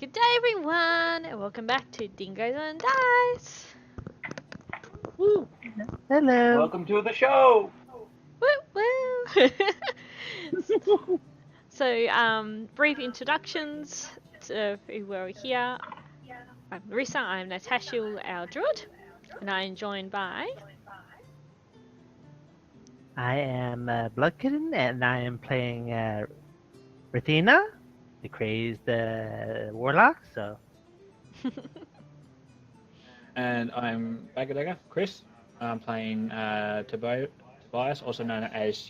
Good day, everyone, and welcome back to Dingoes Dice. Woo. Hello. Welcome to the show. Woo woo. So, brief introductions to who we're here. I'm Marissa. I'm Natasha, our druid, and I am joined by. I am Bloodkitten, and I am playing Rathina, the crazed warlock. So, And I'm Bagadega, Chris. I'm playing Tobias, also known as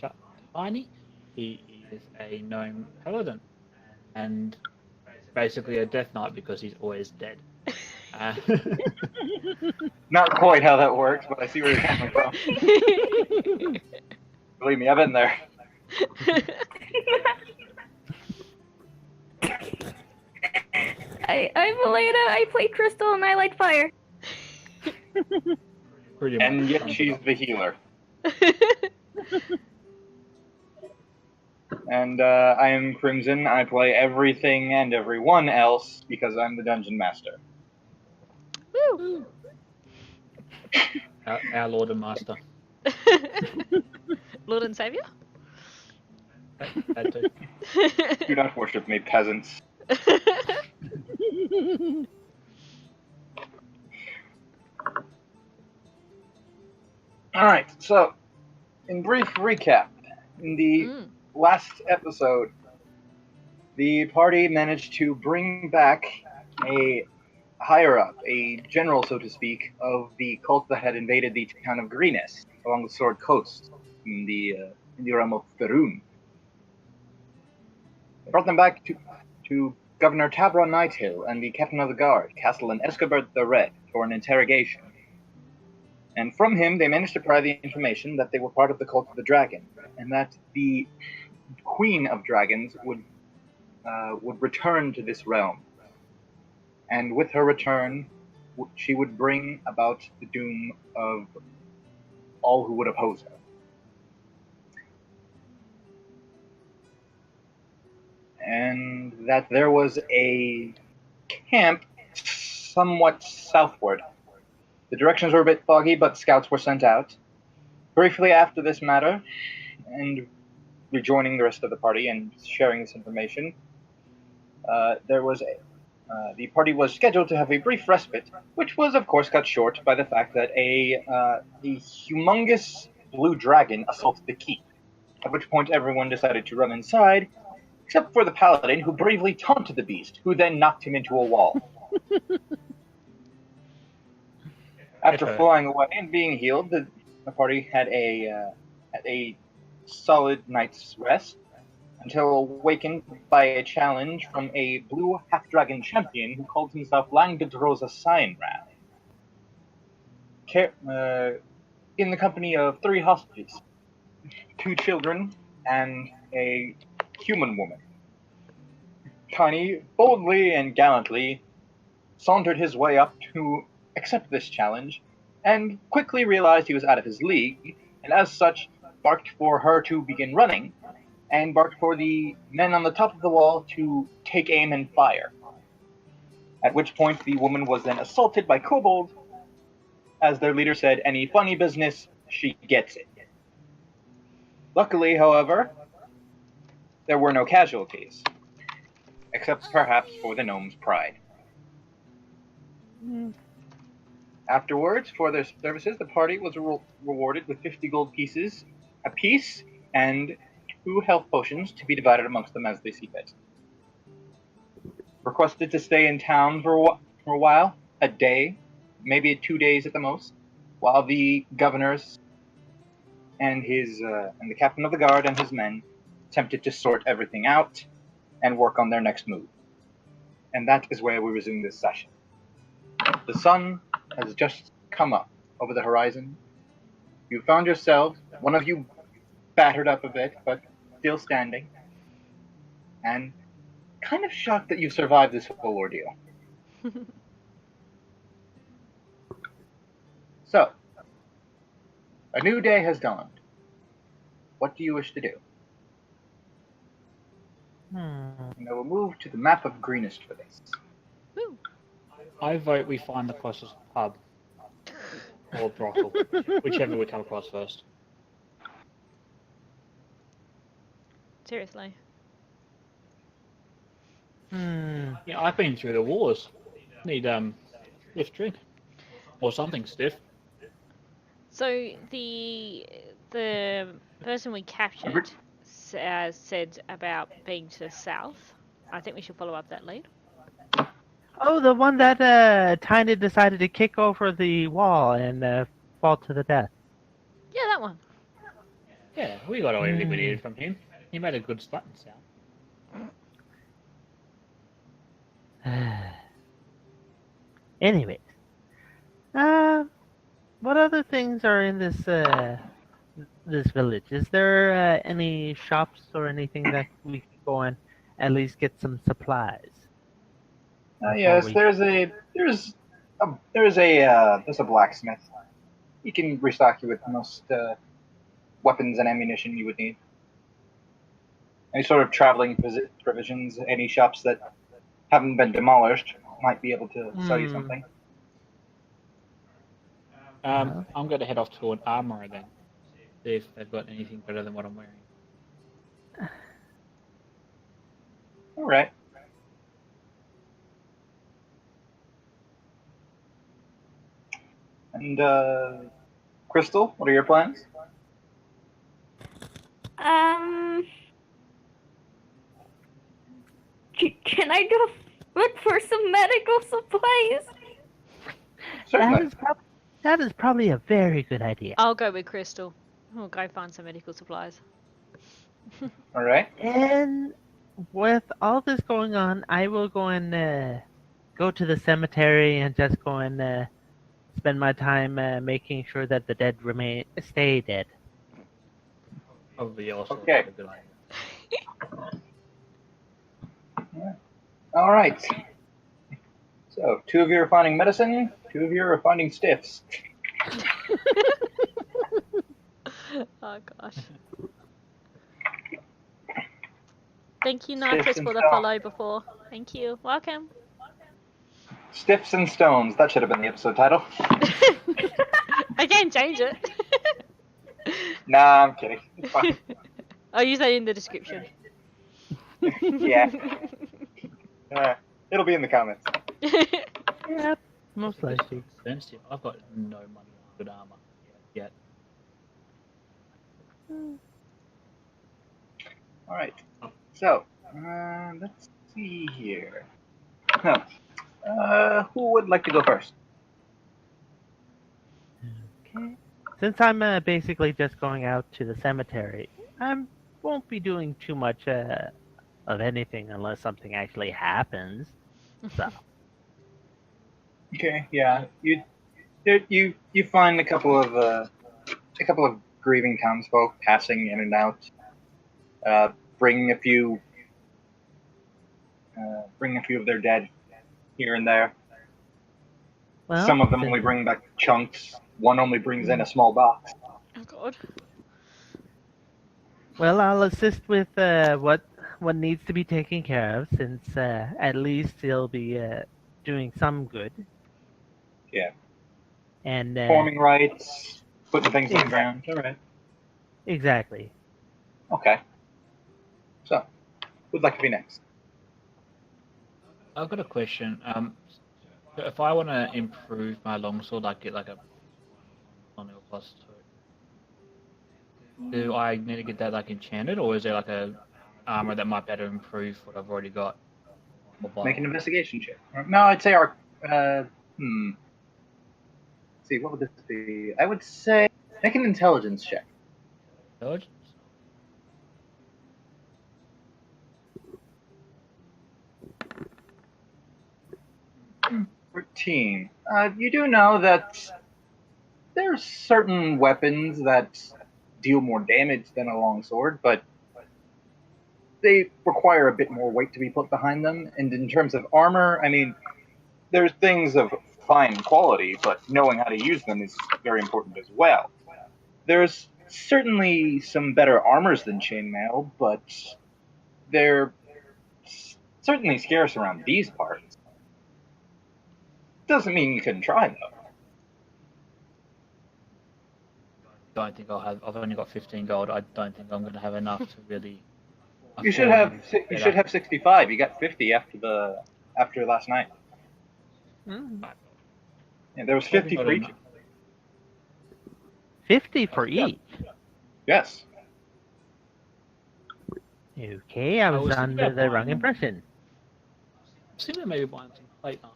Tiny. He is a gnome paladin and basically a death knight because he's always dead. Not quite how that works, but I see where you're coming from. Believe me, I've been there. I'm Elena, I play Crystal and I light fire. Pretty much. And yet she's the healer. And I am Crimson. I play everything and everyone else because I'm the dungeon master. Woo! Our Lord and Master. Lord and Savior? That too. Do not worship me, peasants. Alright, so, in brief recap, in the last episode, the party managed to bring back a higher-up, a general, so to speak, of the cult that had invaded the town of Greenest along the Sword Coast in the realm of Faerun. They brought them back to Governor Tabra Nighthill and the captain of the guard, Castellan Escobert the Red, for an interrogation. And from him, they managed to pry the information that they were part of the cult of the dragon, and that the queen of dragons would return to this realm. And with her return, she would bring about the doom of all who would oppose her. And that there was a camp somewhat southward. The directions were a bit foggy, but scouts were sent out. Briefly after this matter, and rejoining the rest of the party and sharing this information, the party was scheduled to have a brief respite, which was of course cut short by the fact that a humongous blue dragon assaulted the keep, at which point everyone decided to run inside, except for the paladin, who bravely taunted the beast, who then knocked him into a wall. After flying away and being healed, the party had a solid night's rest, until awakened by a challenge from a blue half-dragon champion who called himself Langdrosa Signrath, in the company of 3 hostages, 2 children, and a human woman. Tiny boldly and gallantly sauntered his way up to accept this challenge, and quickly realized he was out of his league, and as such barked for her to begin running, and barked for the men on the top of the wall to take aim and fire. At which point the woman was then assaulted by kobolds. As their leader said, any funny business, she gets it. Luckily, however, there were no casualties, except perhaps for the gnome's pride. Afterwards, for their services, the party was rewarded with 50 gold pieces apiece and 2 health potions to be divided amongst them as they see fit. Requested to stay in town for a while, a day, maybe 2 days at the most, while the governors and the captain of the guard and his men attempted to sort everything out and work on their next move. And that is where we resume this session. The sun has just come up over the horizon. You found yourself, one of you battered up a bit, but still standing, and kind of shocked that you survived this whole ordeal. So, a new day has dawned. What do you wish to do? And I will move to the map of Greenest for this. Woo. I vote we find the closest pub or brothel, whichever we come across first. Seriously. Hmm. Yeah, I've been through the wars. Need stiff drink or something stiff. So the person we captured said about being to the south. I think we should follow up that lead. Oh, the one that Tiny decided to kick over the wall and fall to the death. Yeah, that one. Yeah, we got all we needed from him. He made a good sputting sound. Anyways, what other things are in this village? Is there any shops or anything that we could go and at least get some supplies? Yes, there's a blacksmith. He can restock you with most weapons and ammunition you would need. Any sort of traveling provisions, any shops that haven't been demolished might be able to sell you something. I'm going to head off to an armorer then, see if they've got anything better than what I'm wearing. All right. And Crystal, what are your plans? Can I go look for some medical supplies? Certainly. That is probably a very good idea. I'll go with Crystal. We'll go find some medical supplies. All right. And with all this going on, I will go and go to the cemetery and just go and spend my time making sure that the dead stay dead. Probably also Okay. a good idea. All right. So, 2 of you are finding medicine, 2 of you are finding stiffs. Oh gosh. Thank you, Stiffs Narcus, and for the stones. follow before. Thank you. Welcome. Stiffs and stones. That should have been the episode title. I can change it. Nah, I'm kidding. It's fine. I'll use that in the description. Yeah. It'll be in the comments. Yeah, most likely. Expensive. I've got no money on good armor yet. All right. So, let's see here. Who would like to go first? Okay. Since I'm basically just going out to the cemetery, I won't be doing too much of anything unless something actually happens. So. Okay. Yeah. You find a couple of grieving townsfolk passing in and out, bringing a few of their dead here and there. Well, Some of them only bring back chunks. One only brings in a small box. Oh god. Well, I'll assist with what needs to be taken care of, since at least he'll be doing some good. Yeah. And Forming rites, putting things in the ground. All right. exactly. Okay. So, who'd like to be next? I've got a question. So if I want to improve my longsword, like get like a on a plus 2, do I need to get that like enchanted, or is there like a armor that might better improve what I've already got? Make an investigation check. No, I'd say our. Let's see, what would this be? I would say make an intelligence check. Intelligence? 13. You do know that there's certain weapons that deal more damage than a longsword, but they require a bit more weight to be put behind them. And in terms of armor, I mean, there's things of fine quality, but knowing how to use them is very important as well. There's certainly some better armors than chainmail, but they're certainly scarce around these parts. Doesn't mean you couldn't try, though. Don't think I'll have. I've only got 15 gold. I don't think I'm going to have enough to really. You should have 65. You got 50 after last night. Mm. Yeah, there was 50 for each. 50 for each. Yes. Okay, I was under the wrong impression. I'm thinking maybe buying some plate armor.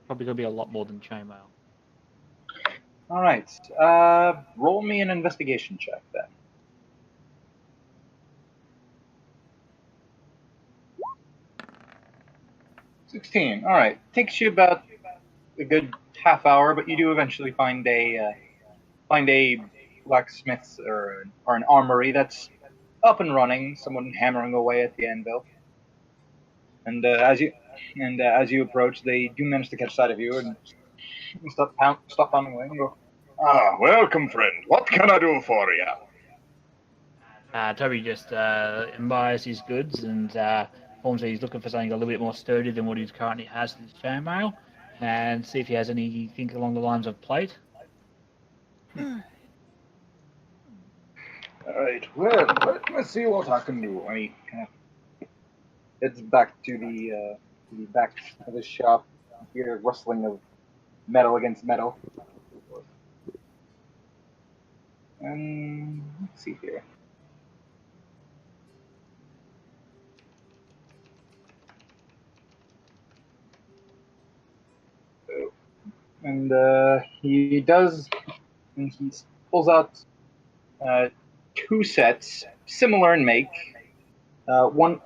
Probably going to be a lot more than chainmail. All right. Roll me an investigation check then. 16. All right. Takes you about a good half hour, but you do eventually find a blacksmith's or an armory that's up and running. Someone hammering away at the anvil. And as you approach, they do manage to catch sight of you and stop pounding away and go, Ah, welcome, friend. What can I do for you? Toby just admires his goods and informs that he's looking for something a little bit more sturdy than what he currently has in his chainmail, and see if he has anything along the lines of plate. All right. Well, let me see what I can do. and he kind of heads back to the back of his shop. You hear rustling of metal against metal. And let's see here. And he pulls out two sets, similar in make. One,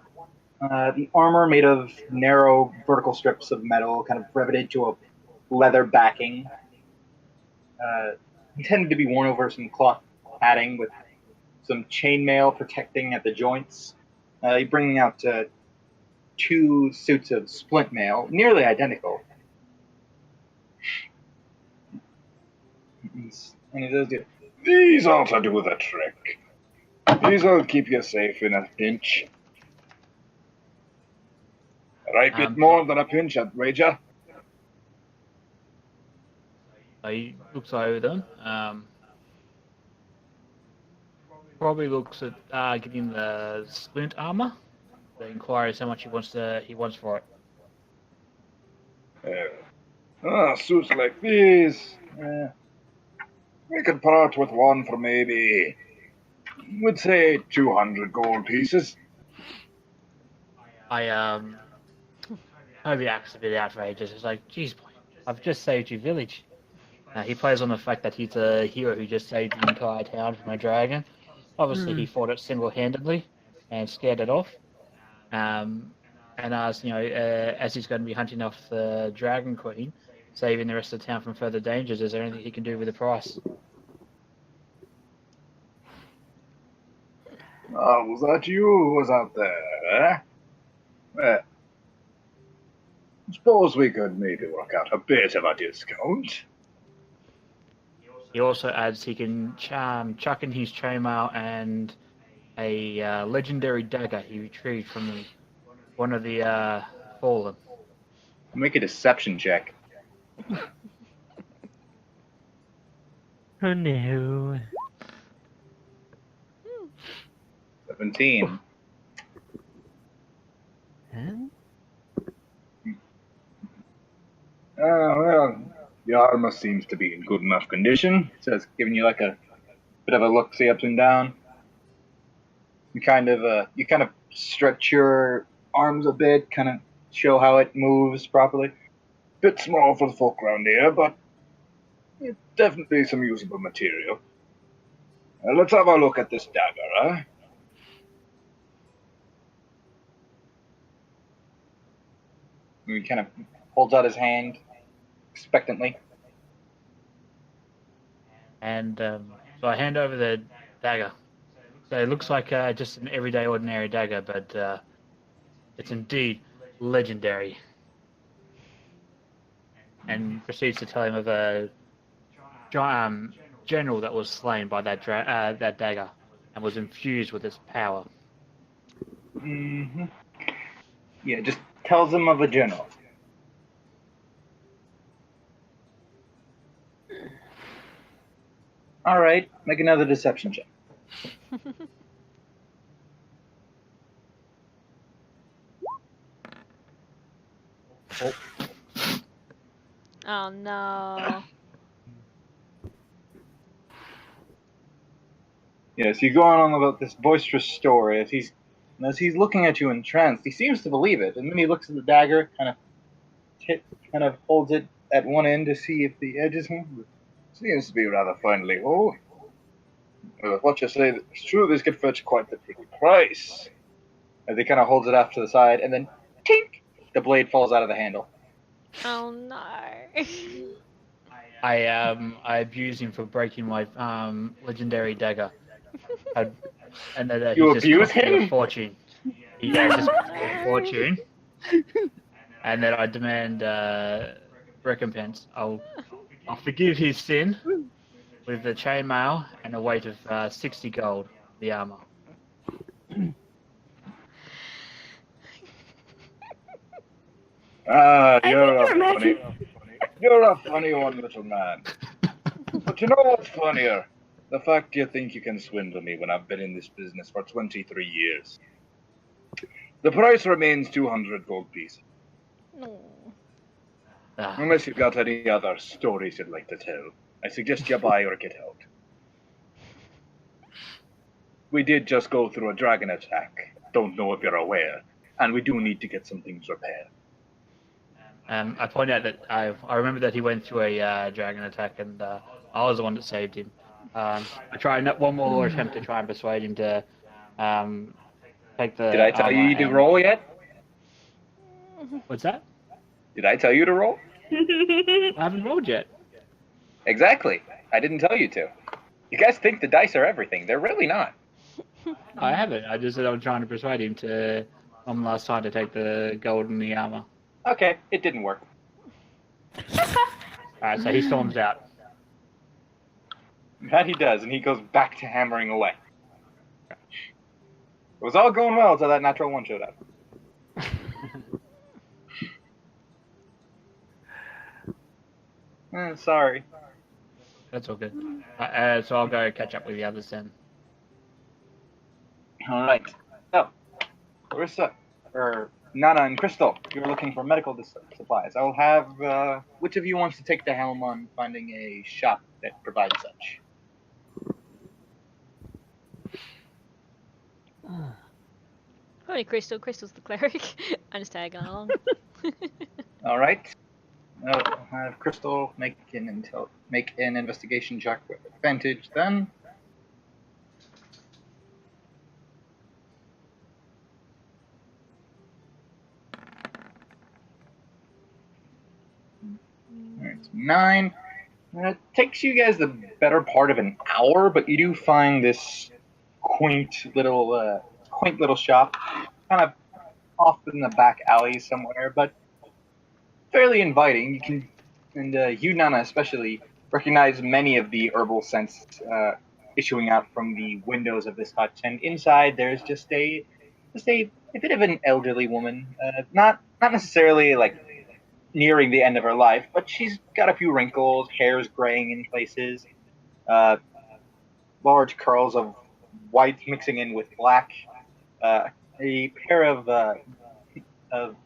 the armor made of narrow vertical strips of metal, kind of riveted to a leather backing. Intended to be worn over some cloth padding with some chainmail protecting at the joints. He's bringing out two suits of splint mail, nearly identical. And he does it. These ought to do the trick. These will keep you safe in a pinch. A right bit more than a pinch, I'd wager. So he looks over them. Probably looks at getting the splint armor. The inquiry is how much he wants for it. Suits like these. We could part with one for maybe, we'd say 200 gold pieces. Toby acts a bit outrageous. It's like, geez, boy, I've just saved your village. He plays on the fact that he's a hero who just saved the entire town from a dragon. Obviously, he fought it single-handedly and scared it off. And as he's going to be hunting off the Dragon Queen, saving the rest of the town from further dangers, is there anything he can do with the price? Oh, was that you who was out there, eh? Well, suppose we could maybe work out a bit of a discount. He also adds he can chuck in his chainmail and a legendary dagger he retrieved from one of the fallen. Make a deception check. Oh no. 17. Huh? Well, the armor seems to be in good enough condition. So it's giving you like a bit of a look, see up and down. You kind of stretch your arms a bit, kind of show how it moves properly. Bit small for the folk around here, but it's definitely some usable material. Let's have a look at this dagger, eh? He kind of holds out his hand expectantly. And so I hand over the dagger. So it looks like just an everyday, ordinary dagger, but it's indeed legendary. And proceeds to tell him of a general that was slain by that dagger and was infused with its power. Mm-hmm. Yeah, just tells him of a general. All right, make another deception check. Oh no. Yes, you go on about this boisterous story as he's looking at you entranced. He seems to believe it, and then he looks at the dagger, kind of holds it at one end to see if the edge is moved. Seems to be rather finely. Oh, well, if what you say is true, this could fetch quite the pretty price. As he kind of holds it off to the side, and then tink, the blade falls out of the handle. Oh no. I abuse him for breaking my legendary dagger. And then You he just abuse cost me a him? fortune. Yeah, just cost me a fortune. And then I demand recompense. I'll forgive his sin with the chainmail and a weight of 60 gold, the armor. Ah, I you're think a you're funny, you're a funny one, little man. But you know what's funnier? The fact you think you can swindle me when I've been in this business for 23 years. The price remains 200 gold pieces. No. Ah, Unless you've got any other stories you'd like to tell, I suggest you buy or get out. We did just go through a dragon attack. Don't know if you're aware. And we do need to get some things repaired. I point out that I remember that he went through a dragon attack, and I was the one that saved him. I tried one more attempt to try and persuade him to take the. Did I tell you armor to and- roll yet? What's that? Did I tell you to roll? I haven't rolled yet. Exactly. I didn't tell you to. You guys think the dice are everything. They're really not. No, I haven't. I just said I was trying to persuade him to one last time to take the gold and the armor. Okay, it didn't work. Alright, so he storms out. That he does, and he goes back to hammering away. It was all going well until that natural one showed up. Sorry. That's all good. So I'll go catch up with the others then. All right. So, Larissa, or Nana and Crystal, you're looking for medical supplies. I'll have, which of you wants to take the helm on finding a shop that provides such? Probably Crystal. Crystal's the cleric. I'm just tagging along. All right. I'll have Crystal make an investigation check with advantage then. Alright, 9. It takes you guys the better part of an hour, but you do find this quaint little shop, kind of off in the back alley somewhere, but fairly inviting. You can, and you, Nana, especially recognize many of the herbal scents issuing out from the windows of this hut. And inside, there's just a bit of an elderly woman, not necessarily like nearing the end of her life, but she's got a few wrinkles, hair's graying in places, large curls of white mixing in with black, a pair of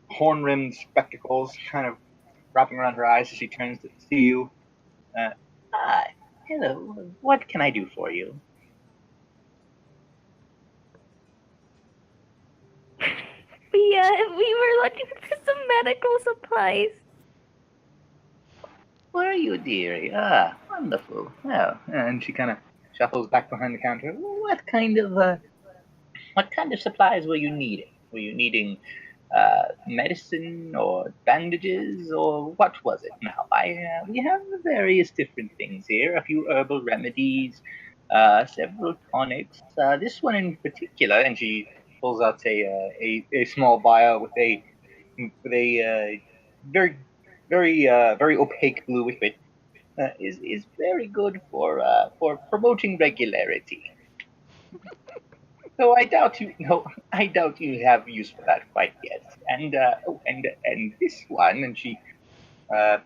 horn-rimmed spectacles kind of wrapping around her eyes as she turns to see you. Hello, what can I do for you? We were looking for some medical supplies. Were you, dearie? Wonderful. Oh, and she kind of shuffles back behind the counter. What kind of supplies were you needing? Were you needing medicine or bandages, or what was it? Now, we have various different things here. A few herbal remedies, several tonics. This one in particular, and she pulls out a small vial with a very opaque blue liquid. Is very good for promoting regularity. So I doubt you have use for that quite yet. And this one, and she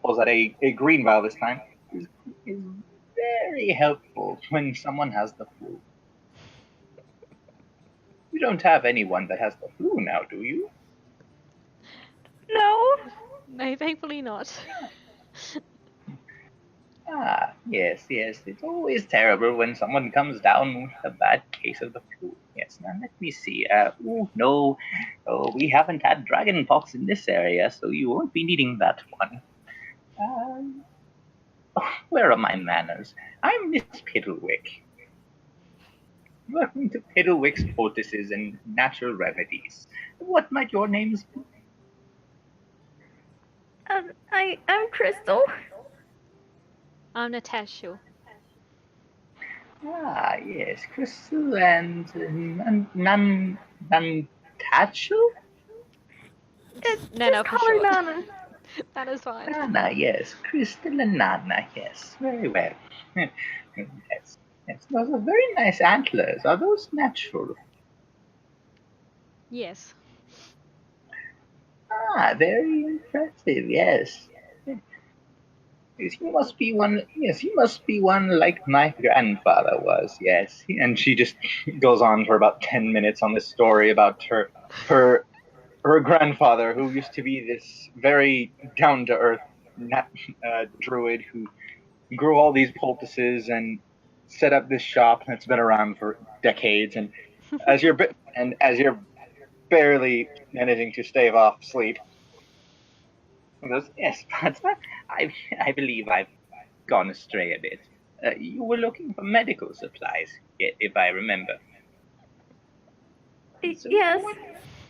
pulls out a green vial this time, is very helpful when someone has the flu. You don't have anyone that has the flu now, do you? No. No, thankfully not. Ah, yes. It's always terrible when someone comes down with a bad case of the flu. Yes, now let me see. No. Oh, we haven't had dragon pox in this area, so you won't be needing that one. Where are my manners? I'm Miss Piddlewick. Welcome to Piddlewick's Poultices and Natural Remedies. What might your names be? I'm Crystal. I'm Natasha. Ah, yes, Crystal and Nantachel? Nana Just for call her short. Nana. That is fine. Nana, yes, Crystal and Nana, yes, very well. Yes, those are very nice antlers. Are those natural? Yes. Ah, very impressive, yes. Yes, you must be one. Yes, you must be one like my grandfather was. Yes, and she just goes on for about 10 minutes on this story about her grandfather, who used to be this very down to earth druid who grew all these poultices and set up this shop that's been around for decades. And as you're barely managing to stave off sleep, he goes, "Yes, but I believe I've gone astray a bit. You were looking for medical supplies, if I remember. So Yes.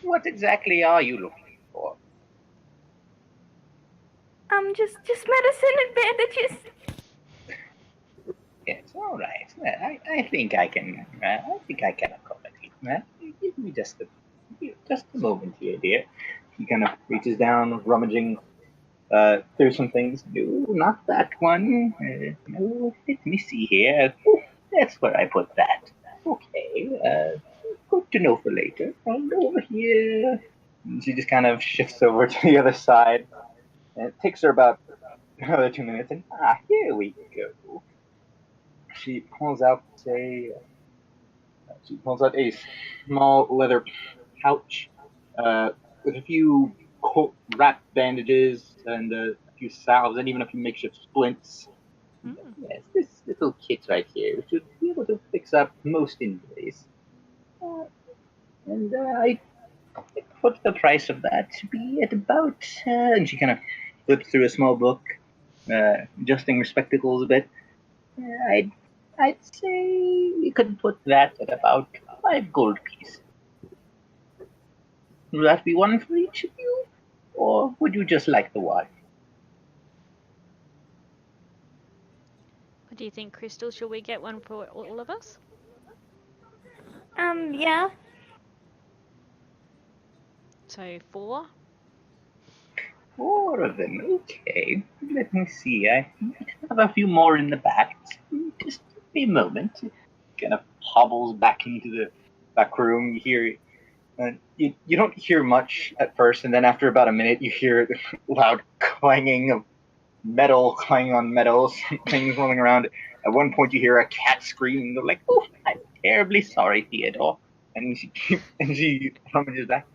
what exactly are you looking for? Just medicine and bandages. Yes, all right. Well, I think I can. I think I can accommodate that. Give me just a moment here, dear." He kind of reaches down, rummaging through some things. No, not that one. No, let me see here. Oh, that's where I put that. Okay. Good to know for later. I'll go over here. And she just kind of shifts over to the other side. And it takes her about another 2 minutes. And here we go. She pulls out a small leather pouch with a few wrapped bandages and a few salves and even a few makeshift splints. Mm. Yes, this little kit right here should be able to fix up most injuries. And I put the price of that to be at about. And she kind of flips through a small book, adjusting her spectacles a bit. I'd say you could put that at about 5 gold pieces. Would that be one for each of you? Or would you just like the one? What do you think, Crystal? Should we get one for all of us? Yeah. So 4? 4 of them, okay. Let me see. I have a few more in the back. Just give me a moment. Kind of hobbles back into the back room. You hear. You don't hear much at first, and then after about a minute, you hear loud clanging of metal clanging on metal, things rolling around. At one point, you hear a cat scream. They're like, "Oh, I'm terribly sorry, Theodore." And she rummages back.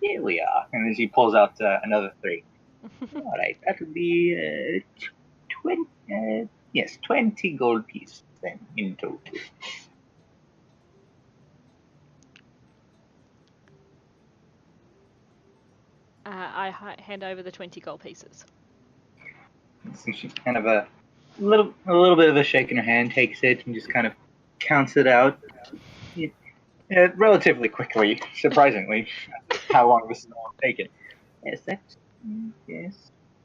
Here we are. And then she pulls out another 3. All right, that would be 20. Yes, 20 gold pieces then in total. I hand over the 20 gold pieces. So she's kind of a little bit of a shake in her hand, takes it, and just kind of counts it out relatively quickly, surprisingly, how long this has all taken. Yes,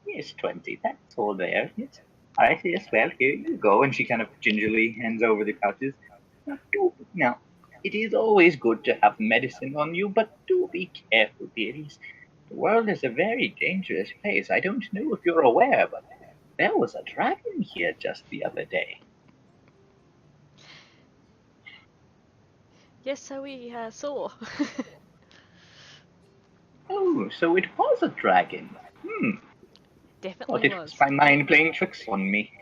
yes, 20. That's all there. Yes. All right, yes, well, here you go. And she kind of gingerly hands over the pouches. Now, it is always good to have medicine on you, but do be careful, dearies. The world is a very dangerous place. I don't know if you're aware, but there was a dragon here just the other day. Yes, so we saw. Oh, so it was a dragon. Definitely it was. was my mind playing tricks on me.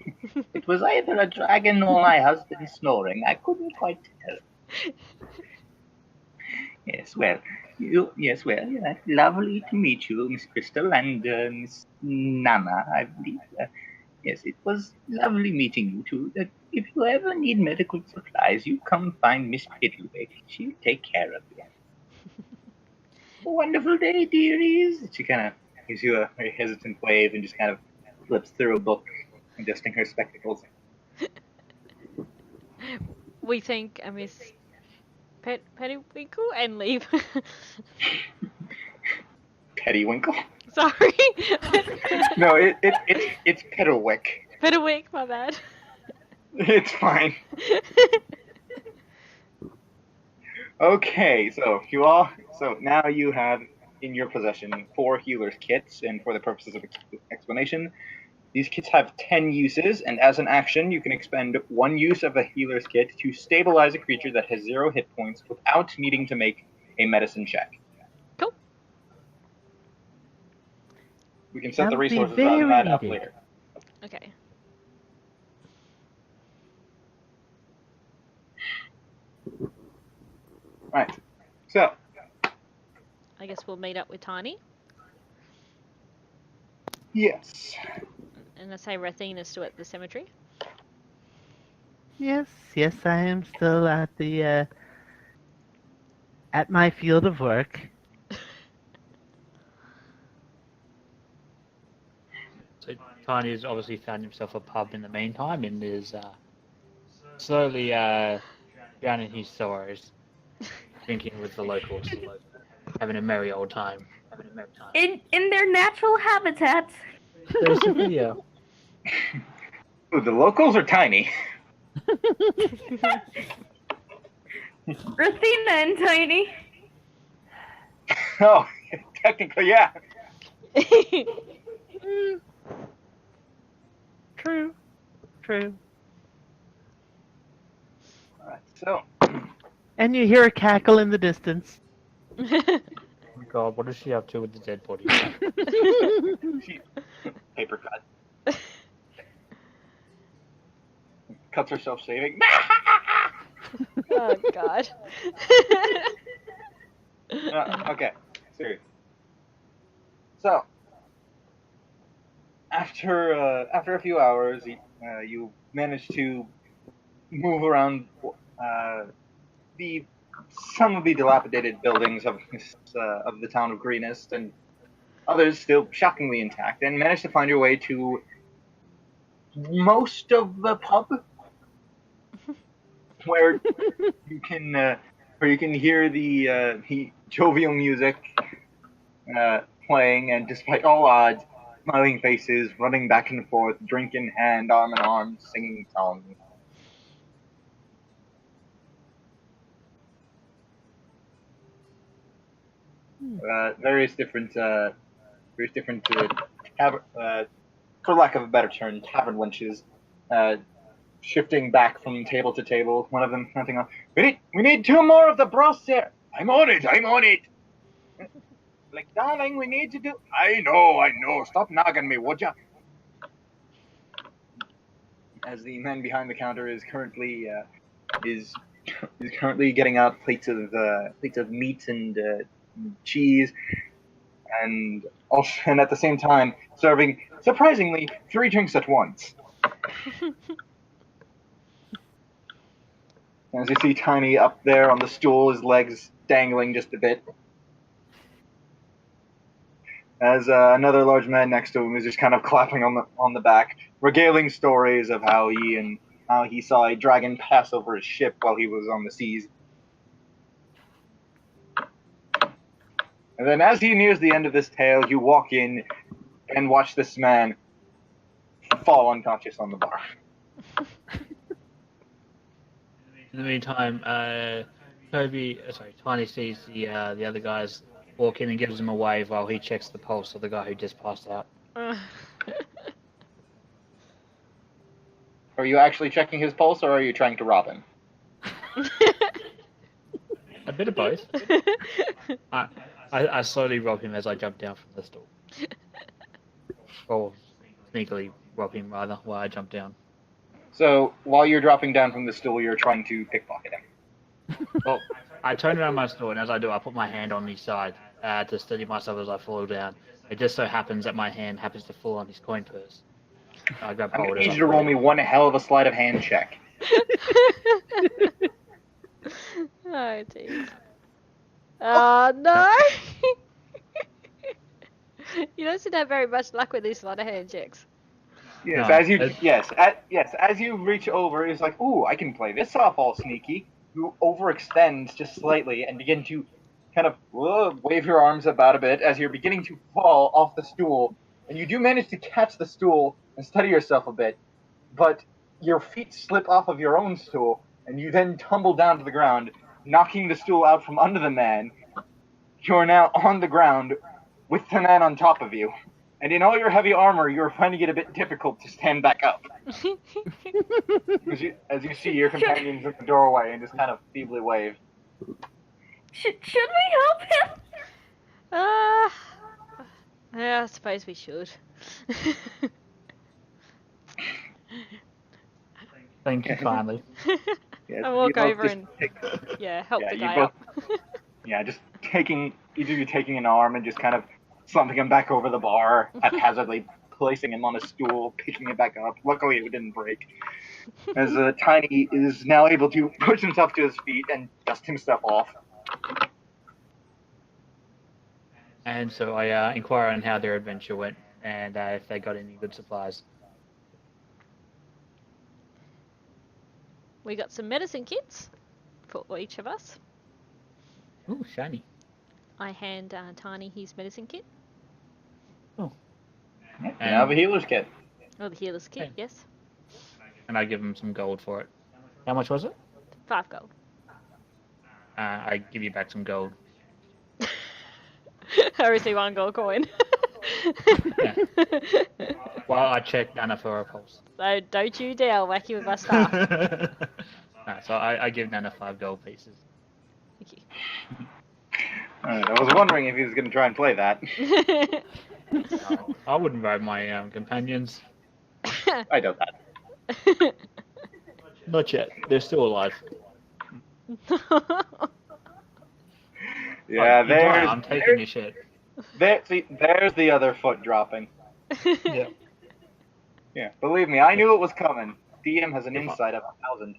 It was either a dragon or my husband snoring. I couldn't quite tell. Yes, well, lovely to meet you, Miss Crystal and Miss Nana, I believe. Yes, it was lovely meeting you two. If you ever need medical supplies, you come find Miss Piddlewick. She'll take care of you. A wonderful day, dearies. She kind of gives you a very hesitant wave and just kind of flips through a book, adjusting her spectacles. We thank a Miss Pettiwinkle and leave. Pettywinkle? Sorry. No, it's Piddlewick. Pettiwick, my bad. It's fine. Okay, so now you have in your possession 4 healer's kits, and for the purposes of explanation, these kits have 10 uses, and as an action, you can expend 1 use of a healer's kit to stabilize a creature that has 0 hit points without needing to make a medicine check. Cool. We can set the That'll be resources very on that up needed. later. Okay. Right. So, I guess we'll meet up with Tiny. yes. And I say Rathena's still at the cemetery. Yes, I am still at the at my field of work. So Tiny's obviously found himself a pub in the meantime and is slowly drowning his sorrows, drinking with the locals, having a merry old time. In their natural habitats. Basically, yeah. Ooh, the locals are tiny. Rathena and Tiny. Oh, technically, yeah. True. Alright, so, And you hear a cackle in the distance. Oh God, what is she up to with the dead body? she paper cut. Cuts herself shaving. Oh God. Okay, serious. So, after a few hours, you manage to move around some of the dilapidated buildings of the town of Greenest, and others still shockingly intact, and manage to find your way to most of the pub, where you can hear the jovial music playing, and despite all odds, smiling faces running back and forth, drink in hand, arm in arm, singing songs. Various different for lack of a better term, tavern wenches, shifting back from table to table. One of them hunting on. We need 2 more of the bros here. I'm on it. Like, darling, we need to do. I know. Stop nagging me, would ya? As the man behind the counter is currently getting out plates of meat and cheese, and at the same time serving surprisingly 3 drinks at once. As you see Tiny up there on the stool, his legs dangling just a bit. As another large man next to him is just kind of clapping on the back, regaling stories of how he saw a dragon pass over his ship while he was on the seas. And then as he nears the end of this tale, you walk in and watch this man fall unconscious on the bar. In the meantime, Tiny sees the other guys walk in and gives him a wave while he checks the pulse of the guy who just passed out. Are you actually checking his pulse, or are you trying to rob him? A bit of both. I slowly rob him as I jump down from the stool. sneakily rob him rather while I jump down. So while you're dropping down from the stool, you're trying to pickpocket him. Well, I turn around my stool, and as I do, I put my hand on his side to steady myself as I fall down. It just so happens that my hand happens to fall on his coin purse. I grab I'm hold gonna as need I you to pull roll it. me one hell of a sleight of hand check. Oh, jeez. Oh, no! You don't seem to have very much luck with these sleight of hand checks. Yes, No, as you reach over, it's like, ooh, I can play this off all sneaky. You overextend just slightly and begin to kind of wave your arms about a bit as you're beginning to fall off the stool. And you do manage to catch the stool and steady yourself a bit, but your feet slip off of your own stool, and you then tumble down to the ground, knocking the stool out from under the man. You're now on the ground with the man on top of you. And in all your heavy armor, you're finding it a bit difficult to stand back up. As you see your companions in the doorway and just kind of feebly wave. Should we help him? Yeah, I suppose we should. Thank you kindly. Yes, I you walk both over just and take- help yeah, the you guy both- up. yeah, just taking each of you taking an arm and just kind of slumping him back over the bar, haphazardly placing him on a stool, picking it back up. Luckily, it didn't break. As Tiny is now able to push himself to his feet and dust himself off. And so I inquire on how their adventure went and if they got any good supplies. We got some medicine kits for each of us. Ooh, shiny. I hand Tiny his medicine kit. You now have a healer's kit. Oh, the healer's kit, Okay. yes. And I give them some gold for it. How much was it? 5 gold. I give you back some gold. I receive 1 gold coin. Yeah. While I check Nana for a pulse. So don't you dare whack you with my staff. So I give Nana 5 gold pieces. Thank you. I was wondering if he was going to try and play that. I wouldn't ride my companions. I doubt that. Not yet. They're still alive. Yeah, You die, there's I'm taking your shit. there's the other foot dropping. Yeah. Yeah, believe me, I knew it was coming. DM has an If I- insight of 1,000.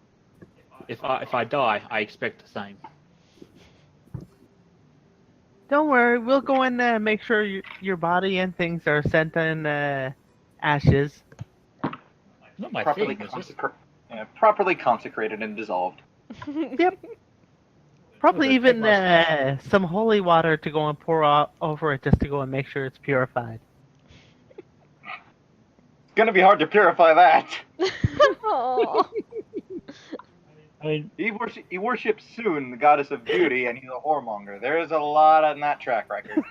If I die, I expect the same. Don't worry, we'll go and make sure your body and things are sent in ashes. Not my Properly, thing. It's just properly consecrated and dissolved. Yep. Probably Okay, even take some holy water to go and pour over it just to go and make sure it's purified. It's gonna be hard to purify that. Aw. I mean, He worships Soon, the goddess of beauty, and he's a whoremonger. There is a lot on that track record.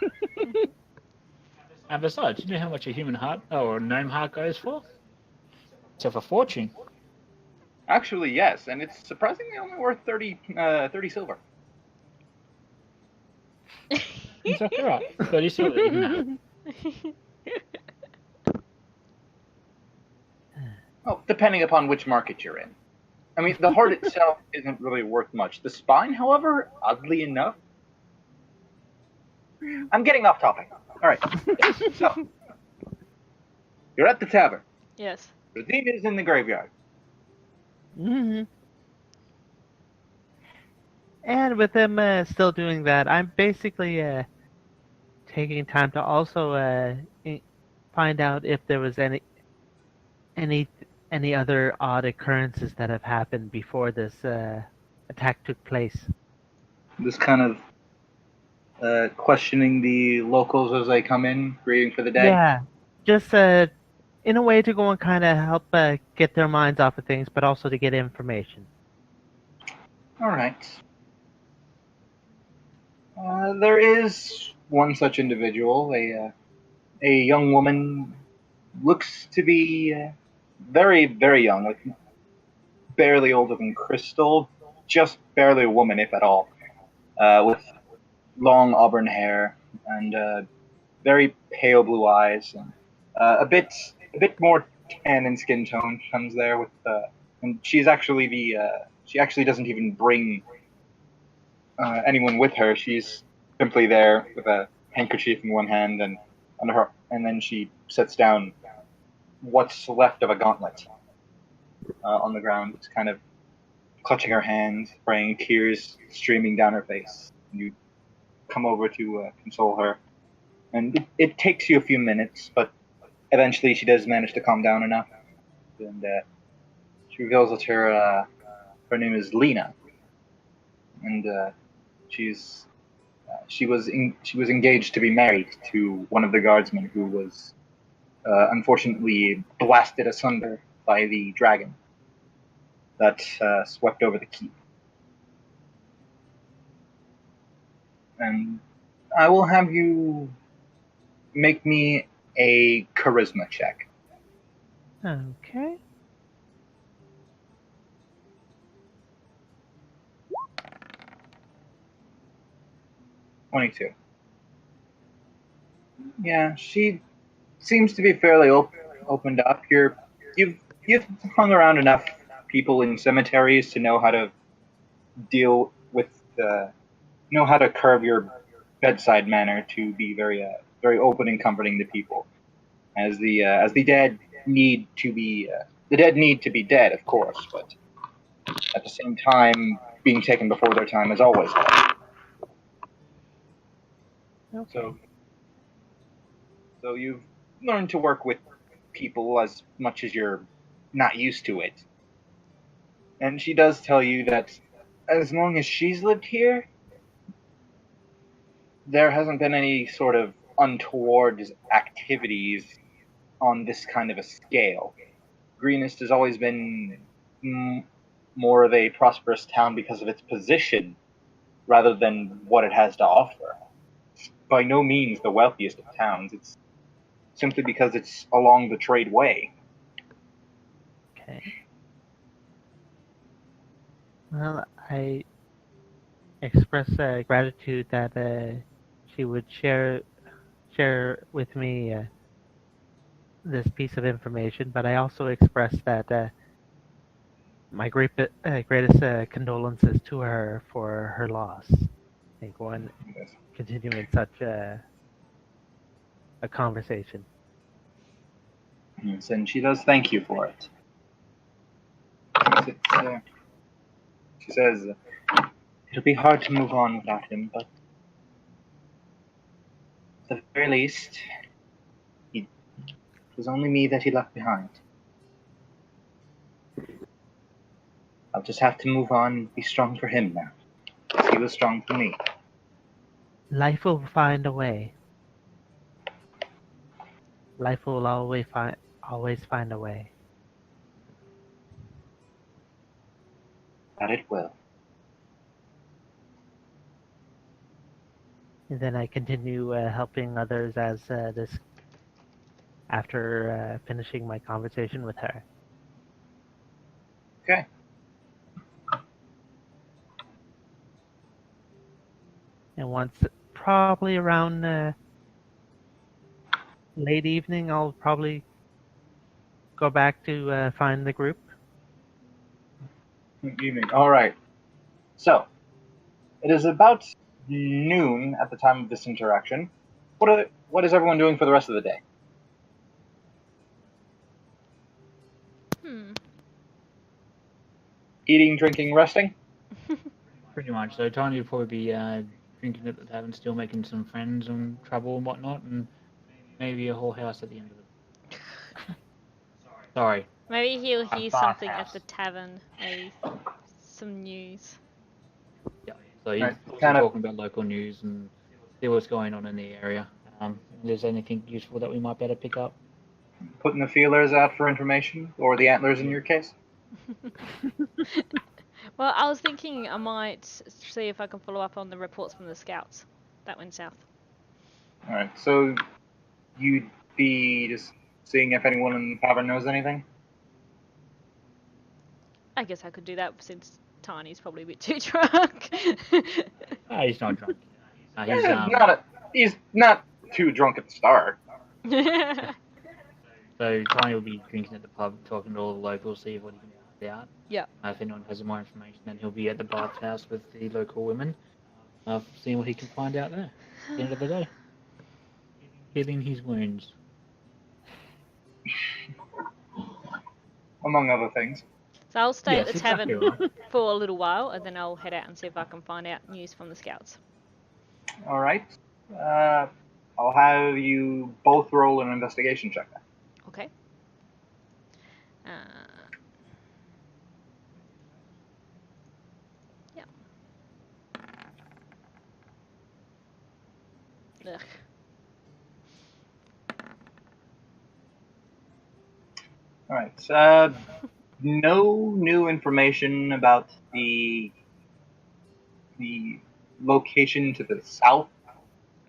and besides, you know how much a human heart or a gnome heart goes for? It's of a fortune. Actually, yes, and it's surprisingly only worth 30 silver. Is that right? 30 silver, even that. Well, depending upon which market you're in. I mean, the heart itself isn't really worth much. The spine, however, oddly enough. I'm getting off topic. All right. So, you're at the tavern. Yes. Rosina is in the graveyard. hmm And with them still doing that, I'm basically taking time to also find out if there was any other odd occurrences that have happened before this attack took place. Just kind of questioning the locals as they come in, greeting for the day. Yeah, just in a way to go and kind of help get their minds off of things, but also to get information. All right. There is one such individual, a young woman, looks to be very, very young, like barely older than Crystal, just barely a woman, if at all, with long auburn hair and very pale blue eyes, and a bit a bit more tan in skin tone comes there with, and she's actually she actually doesn't even bring anyone with her. She's simply there with a handkerchief in one hand and then she sets down what's left of a gauntlet on the ground, kind of clutching her hand, praying, tears streaming down her face. You come over to console her, and it takes you a few minutes, but eventually she does manage to calm down enough, and she reveals that her name is Lena, and she was engaged to be married to one of the guardsmen who was unfortunately blasted asunder by the dragon that swept over the keep. And I will have you make me a charisma check. Okay. $22. Yeah, she seems to be fairly opened up. You've hung around enough people in cemeteries to know how to deal with know how to curb your bedside manner to be very open and comforting to people. As the dead need to be dead, of course, but at the same time, being taken before their time is always hard. Okay. So you've learned to work with people as much as you're not used to it. And she does tell you that as long as she's lived here, there hasn't been any sort of untoward activities on this kind of a scale. Greenest has always been more of a prosperous town because of its position rather than what it has to offer. It's by no means the wealthiest of towns. It's simply because it's along the trade way. Okay. Well, I express gratitude that she would share with me this piece of information, but I also express that my greatest condolences to her for her loss. I think one Yes. continuing such a conversation. Yes, and she does thank you for it. She says, it'll be hard to move on without him, but at the very least, it was only me that he left behind. I'll just have to move on and be strong for him now, as he was strong for me. Life will find a way. Life will always find a way. That it will. And then I continue helping others as after finishing my conversation with her. Okay. And once, probably around late evening, I'll probably go back to find the group. Evening. All right. So, it is about noon at the time of this interaction. What is everyone doing for the rest of the day? Eating, drinking, resting? Pretty much. So Tiny would probably be drinking at the tavern, still making some friends and trouble and whatnot, and maybe a whole house at the end of it. Sorry. Maybe he'll A hear bathhouse. something at the tavern. Maybe some news. Yeah. So he's Right, also kind of- talking about local news and see what's going on in the area. If there's anything useful that we might better pick up. Putting the feelers out for information, or the antlers in your case? Well, I was thinking I might see if I can follow up on the reports from the scouts that went south. All right. So, you'd be just seeing if anyone in the tavern knows anything? I guess I could do that since Tiny's probably a bit too drunk. He's not drunk. He's not too drunk at the start. So Tiny will be drinking at the pub, talking to all the locals, see what he can find out. Yeah. If anyone has more information, then he'll be at the bathhouse with the local women, seeing what he can find out there. At the end of the day, healing his wounds. Among other things. So I'll stay Yes, at the tavern exactly right. for a little while, and then I'll head out and see if I can find out news from the scouts. All right. I'll have you both roll an investigation check. Okay. Yeah. Ugh. All right. No new information about the location to the south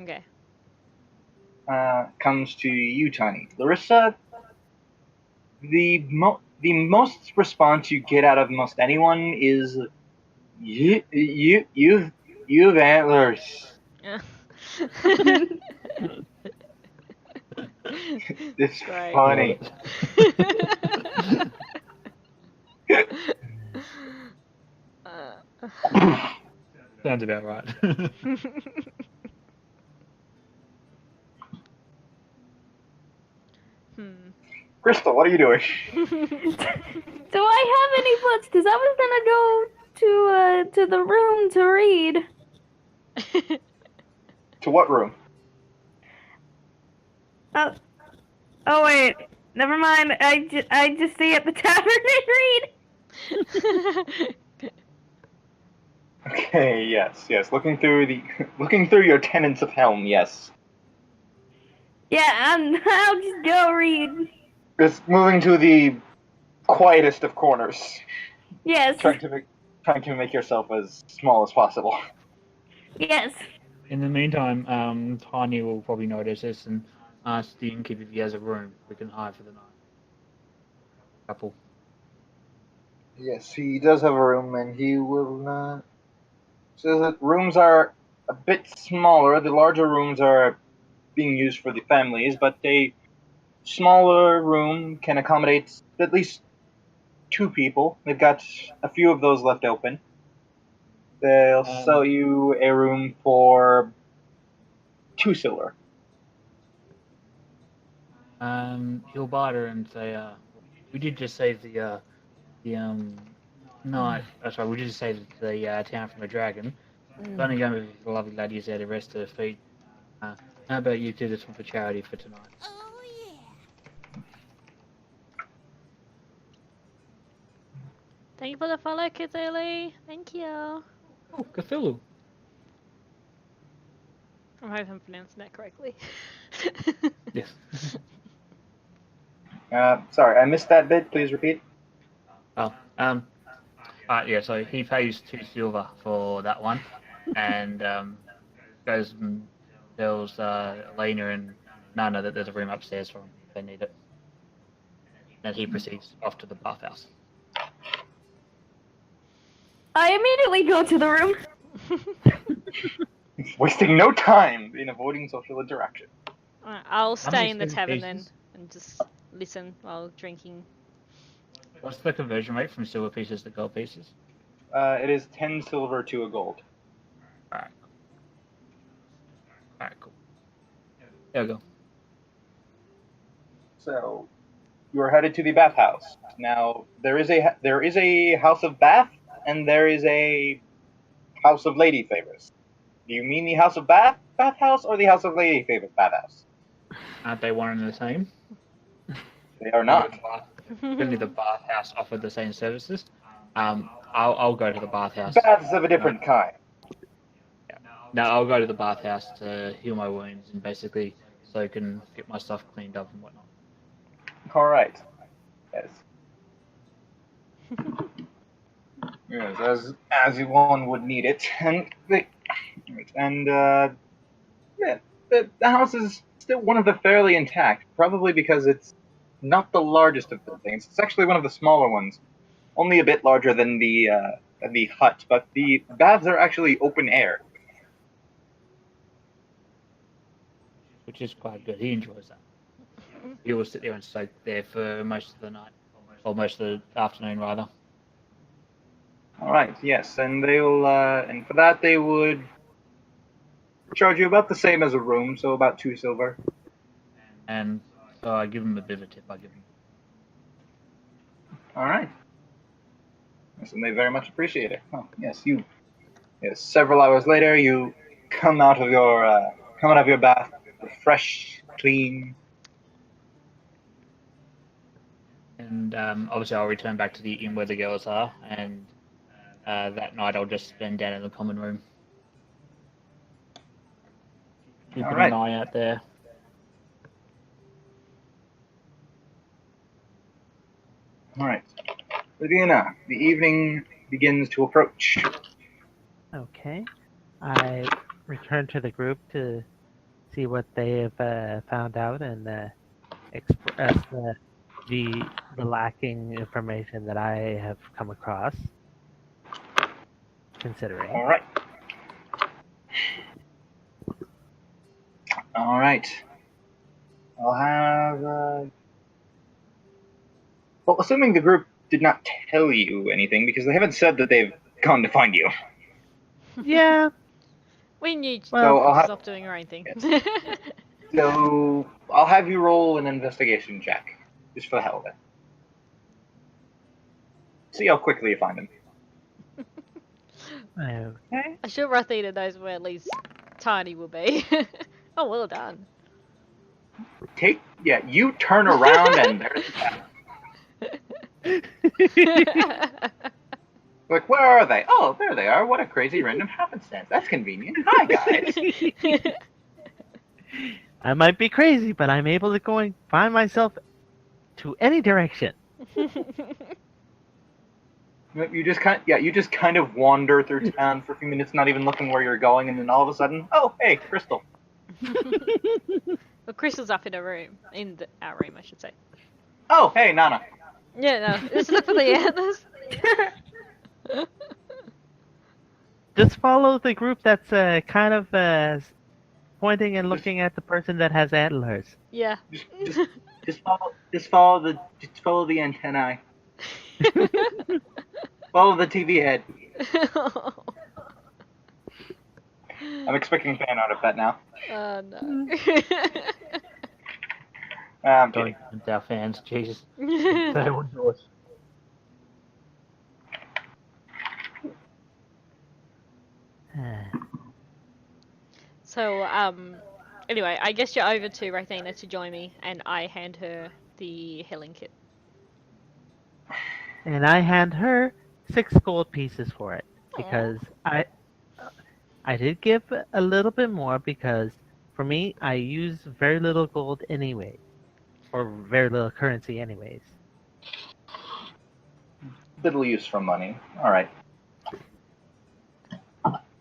Okay. comes to you, Tiny. Larissa, the most response you get out of most anyone is you've antlers. Yeah. It's Great. funny. Sounds about right. Crystal, what are you doing? Do I have any books? Because I was gonna go to the room to read. To what room? Oh wait, never mind. I just stay at the tavern and read. Okay, yes. Looking through your tenants of Helm, yes. Yeah, I'll just go read. It's moving to the quietest of corners. Yes. Trying to make yourself as small as possible. Yes. In the meantime, Tiny will probably notice this and ask the innkeeper if he has a room we can hire for the night. Couple. Yes, he does have a room, and he will not. Says that rooms are a bit smaller. The larger rooms are being used for the families, but a smaller room can accommodate at least 2 people. They've got a few of those left open. They'll sell you a room for 2 silver. He'll barter and say, we did just save the night. Sorry, we did just save the town from a dragon. It's only going with the lovely ladies there to rest her feet. How about you do this one for charity for tonight? Thank you for the follow, Cthulhu. Thank you. Oh, Cthulhu. I hope I'm pronouncing that correctly. Yes. Sorry, I missed that bit. Please repeat. Oh, yeah, so he pays 2 silver for that one, and goes and tells Elena and Nana that there's a room upstairs for them if they need it. And he proceeds off to the bathhouse. I immediately go to the room. Wasting no time in avoiding social interaction. Alright, I'll How stay many in the silver tavern then pieces? and just listen while drinking. What's the conversion rate from silver pieces to gold pieces? It is 10 silver to a gold. Alright, cool. There we go. So, you are headed to the bathhouse. Now, there is a house of bath, and there is a house of lady favors. Do you mean the house of bathhouse, or the house of lady favors bathhouse? Aren't they one and the same? They are not. Only the bathhouse offered the same services. I'll go to the bathhouse. Baths of a different kind. No, I'll go to the bathhouse to heal my wounds and basically so I can get my stuff cleaned up and whatnot. All right. Yes. Yes, as one would need it, the house is still one of the fairly intact, probably because it's not the largest of the things. It's actually one of the smaller ones, only a bit larger than the hut, but the baths are actually open air. Which is quite good. He enjoys that. he will sit there and soak there for most of the night, or most of the afternoon rather. All right. Yes, and they'll and for that they would charge you about the same as a room, so about 2 silver. And so I give him a bit of a tip. I give him. All right. Yes, and they very much appreciate it. Oh, yes, you. Yes, several hours later, you come out of your bath, refreshed, clean. And obviously I'll return back to the inn where the girls are, and that night I'll just spend down in the common room. Keeping All right. an eye out there. All right. Medina, the evening begins to approach. Okay. I return to the group to see what they have found out and express the lacking information that I have come across. Considering. All right. All right. I'll have. Well, assuming the group did not tell you anything, because they haven't said that they've gone to find you. Yeah. We knew Well, I'll to have- stop doing our own thing. So I'll have you roll an investigation check, just for the hell of it. See how quickly you find them. Okay. I'm sure Rathina knows where at least Tiny will be. Oh, well done. You turn around and there's like, where are they? Oh, there they are. What a crazy random happenstance. That's convenient. Hi, guys. I might be crazy, but I'm able to go and find myself to any direction. You just kind of wander through town for a few minutes, not even looking where you're going, and then all of a sudden, oh, hey, Crystal. Well, Crystal's up in a room. Our room, I should say. Oh, hey, Nana. Yeah, no. Let's look for the antlers. Just follow the group that's kind of pointing and looking at the person that has antlers. Yeah. Just follow the antennae. Follow the TV head. I'm expecting fan out of that now. Oh, no. I'm Don't kidding. tempt our fans, Jesus. They will do it. So, anyway, I guess you're over to Rathina to join me, and I hand her the healing kit. And I hand her 6 gold pieces for it because I did give a little bit more because for me I use very little gold anyway, or very little currency anyways. Little use for money. All right.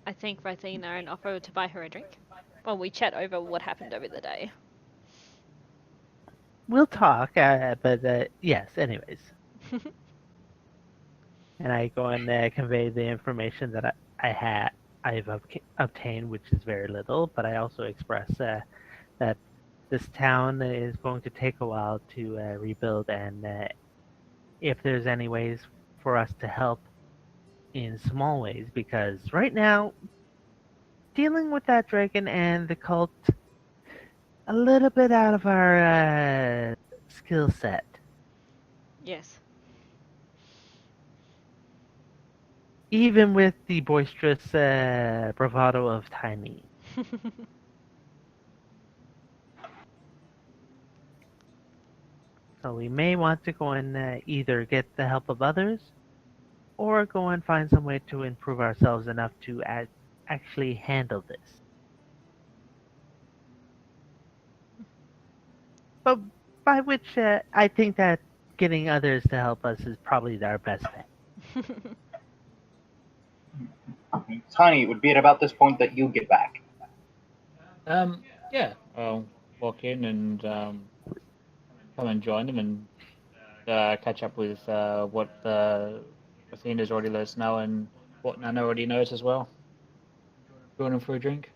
I thank Rathina and offer to buy her a drink. Well, we chat over what happened over the day. We'll talk, but yes, anyways. And I go and convey the information that I've obtained, which is very little, but I also express that this town is going to take a while to rebuild, and if there's any ways for us to help in small ways, because right now, dealing with that dragon and the cult, a little bit out of our skill set. Yes. Even with the boisterous bravado of Tiny. So we may want to go and either get the help of others, or go and find some way to improve ourselves enough to actually handle this. But by which I think that getting others to help us is probably our best bet. Tiny, it would be at about this point that you get back. Yeah, I'll walk in and come and join them and catch up with what Athena's already let us know and what Nana already knows as well. Join them for a drink.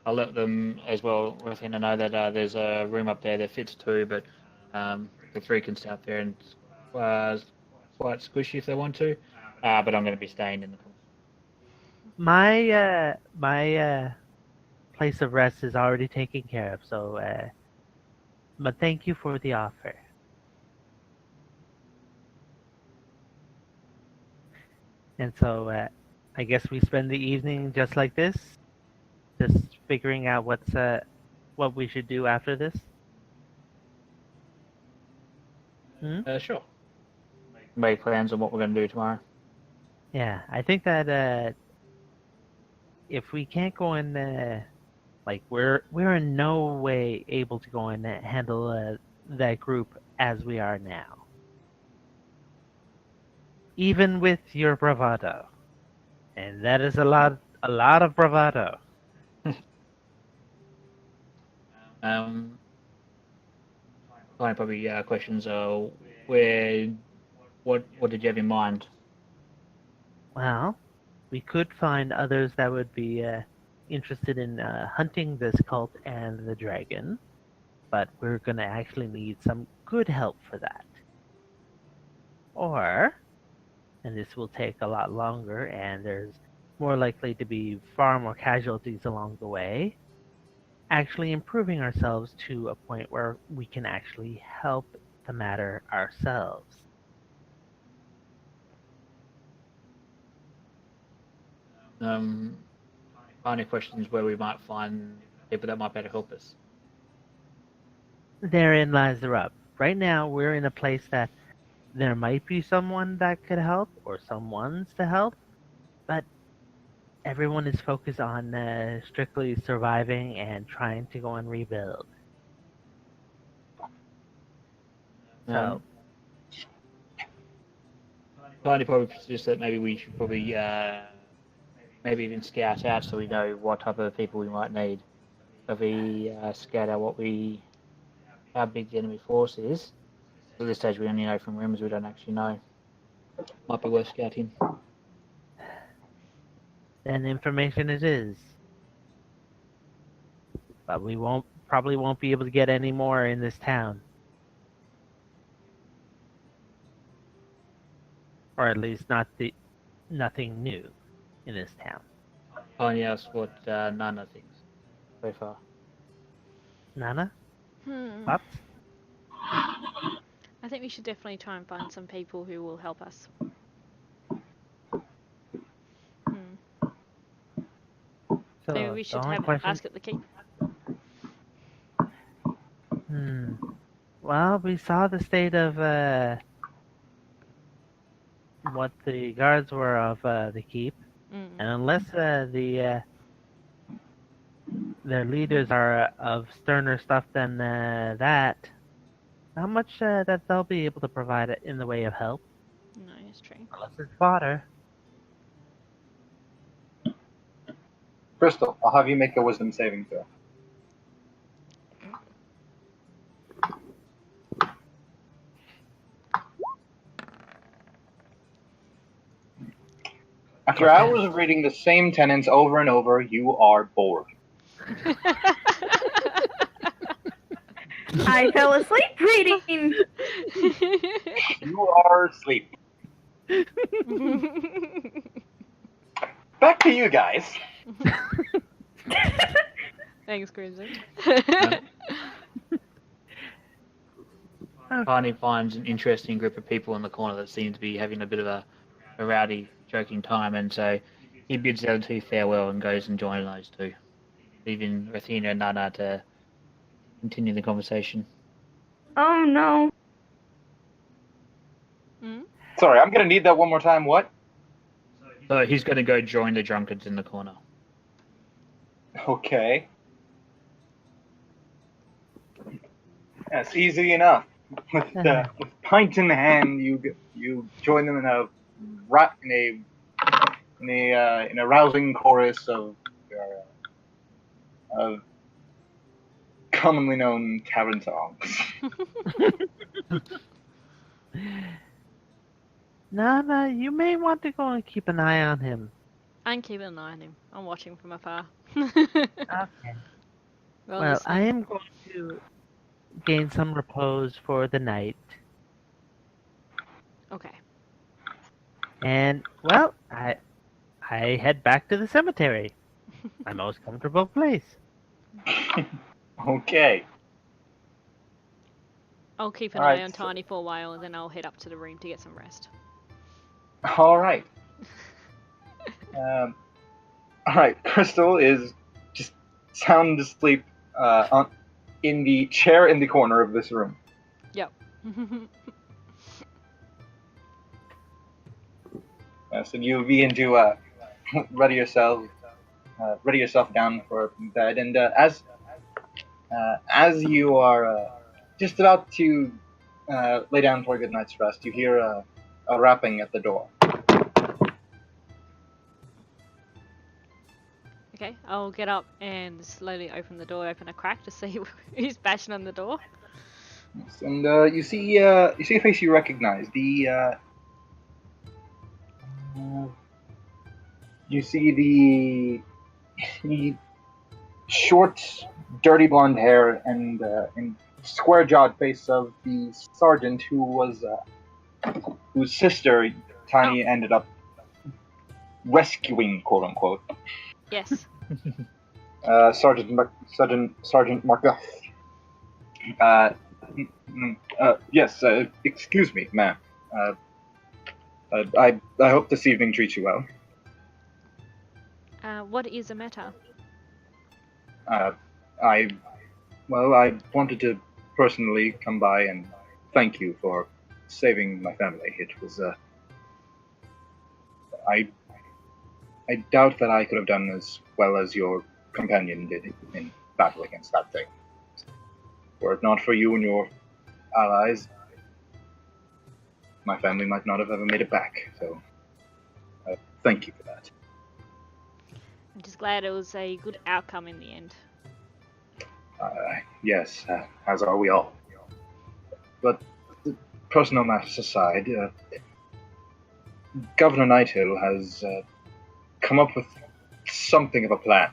I'll let them as well within. I know that there's a room up there that fits two, but the three can stay up there and quite squishy if they want to. But I'm going to be staying in the corner. My place of rest is already taken care of, so but thank you for the offer. And so I guess we spend the evening just like this, just figuring out what we should do after this. Sure. Make plans on what we're going to do tomorrow. Yeah, I think that if we can't go in, like we're in no way able to go and handle that group as we are now, even with your bravado, and that is a lot of bravado. Probably questions are what did you have in mind? Well, we could find others that would be interested in hunting this cult and the dragon, but we're going to actually need some good help for that. Or, and this will take a lot longer, and there's more likely to be far more casualties along the way, actually improving ourselves to a point where we can actually help the matter ourselves. Any questions where we might find people that might better help us? Therein lies the rub. Right now, we're in a place that there might be someone that could help, or someone's to help, but everyone is focused on strictly surviving and trying to go and rebuild. So, Tiny probably suggests that maybe we should probably maybe even scout out so we know what type of people we might need. If we scout out how big the enemy force is. At this stage, we only know from rumors. We don't actually know. Might be worth scouting. then information it is. But we probably won't be able to get any more in this town. Or at least nothing new in this town. Tiny asked what Nana thinks so far. Nana? Thoughts? I think we should definitely try and find some people who will help us. So Maybe we should ask at the keep. Well, we saw the state of what the guards were of the keep, and unless their leaders are of sterner stuff than that, not much that they'll be able to provide in the way of help. No, it's true. Unless it's fodder. Crystal, I'll have you make a wisdom saving throw. After hours of reading the same tenets over and over, you are bored. I fell asleep reading. You are asleep. Back to you guys. Thanks, Crimson. Tiny finds an interesting group of people in the corner that seem to be having a bit of a rowdy, joking time, and so he bids the other two farewell and goes and joins those two, leaving Rathina and Nana to continue the conversation. Oh no. Sorry, I'm gonna need that one more time. What? So he's going to go join the drunkards in the corner. Okay. That's easy enough. With pint in hand, you join them in a rousing chorus of commonly known tavern songs. Nana, you may want to go and keep an eye on him. I'm keeping an eye on him. I'm watching from afar. Okay. We're all Well, I listening. am going to gain some repose for the night. Okay. And, well, I head back to the cemetery. My most comfortable place. Okay. I'll keep an All eye right, on so- Tiny for a while, and then I'll head up to the room to get some rest. All right. All right. Crystal is just sound asleep in the chair in the corner of this room. Yep. So you begin to ready yourself down for bed, and as you are just about to lay down for a good night's rest, you hear a rapping at the door. Okay, I'll get up and slowly open the door, open a crack to see who's bashing on the door. And you see a face you recognize. You see the short, dirty blonde hair and square-jawed face of the sergeant whose sister Tiny ended up rescuing, quote unquote. Yes. Sergeant Marcus. Yes. Excuse me, ma'am. I hope this evening treats you well. What is the matter? I wanted to personally come by and thank you for saving my family. It was I doubt that I could have done as well as your companion did in battle against that thing. Were it not for you and your allies, my family might not have ever made it back. So, thank you for that. I'm just glad it was a good outcome in the end. Yes, as are we all. But personal matters aside, Governor Nighthill has come up with something of a plan.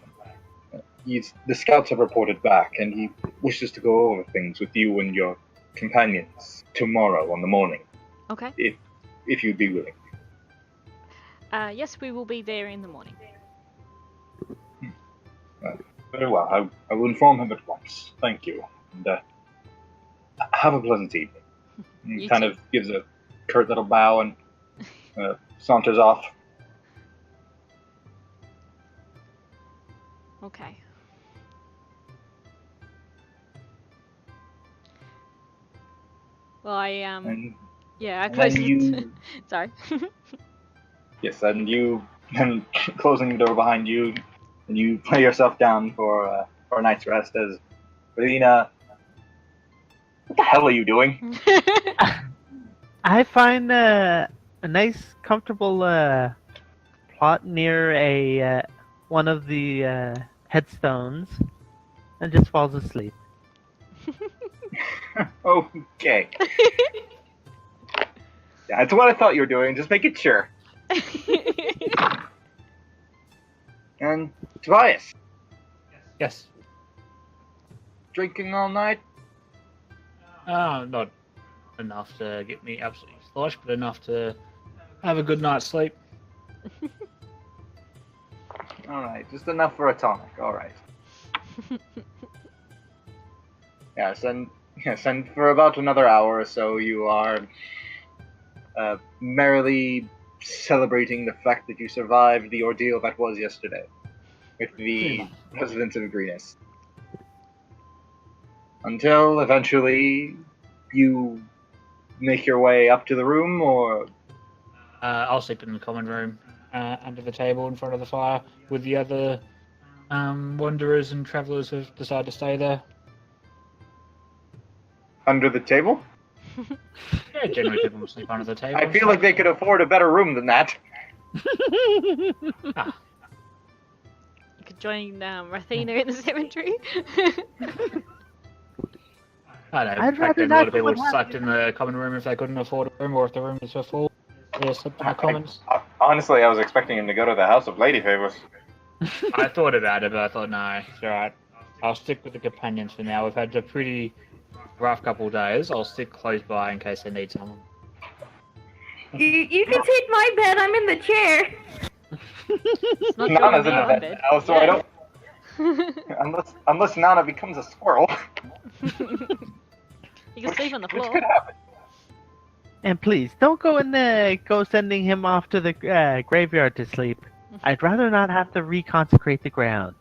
The scouts have reported back, and he wishes to go over things with you and your companions tomorrow on the morning, Okay. if you'd be willing. Yes, we will be there in the morning. Very well. I will inform him at once. Thank you. And have a pleasant evening. He You kind too. of gives a curt little bow and saunters off. Okay. Well, I And yeah, I and closed then it. you, Sorry. yes, and closing the door behind you, and you lay yourself down for a night's rest. As Relina, what the hell are you doing? I find a nice, comfortable plot near a one of the headstones and just falls asleep. Okay, that's what I thought you were doing. Just making sure. And Tobias, Yes. drinking all night. Not enough to get me absolutely sloshed, but enough to have a good night's sleep. All right, just enough for a tonic. All right. Yes, and for about another hour or so, you are merrily celebrating the fact that you survived the ordeal that was yesterday with the residents of Greenus. Until eventually you make your way up to the room, or I'll sleep in the common room under the table in front of the fire with the other wanderers and travellers who've decided to stay there. under the table. Yeah, generally people will sleep under the table. I feel like they could afford a better room than that. You could join Rathena in the cemetery. I know. I'd Back rather then, a lot not of people go and slept in the common room if they couldn't afford a room, or if the rooms were full, they slept in the commons. Honestly, I was expecting him to go to the House of Lady Favors. I thought about it, but I thought, no, it's alright. I'll stick with the companions for now. We've had a pretty rough couple of days. I'll stick close by in case they need someone. You can take my bed. I'm in the chair. It's not Nana's going in to the be bed bed. now, so I don't. Unless Nana becomes a squirrel, You can sleep on the which floor. could happen. And please, don't go sending him off to the graveyard to sleep. I'd rather not have to reconsecrate the ground.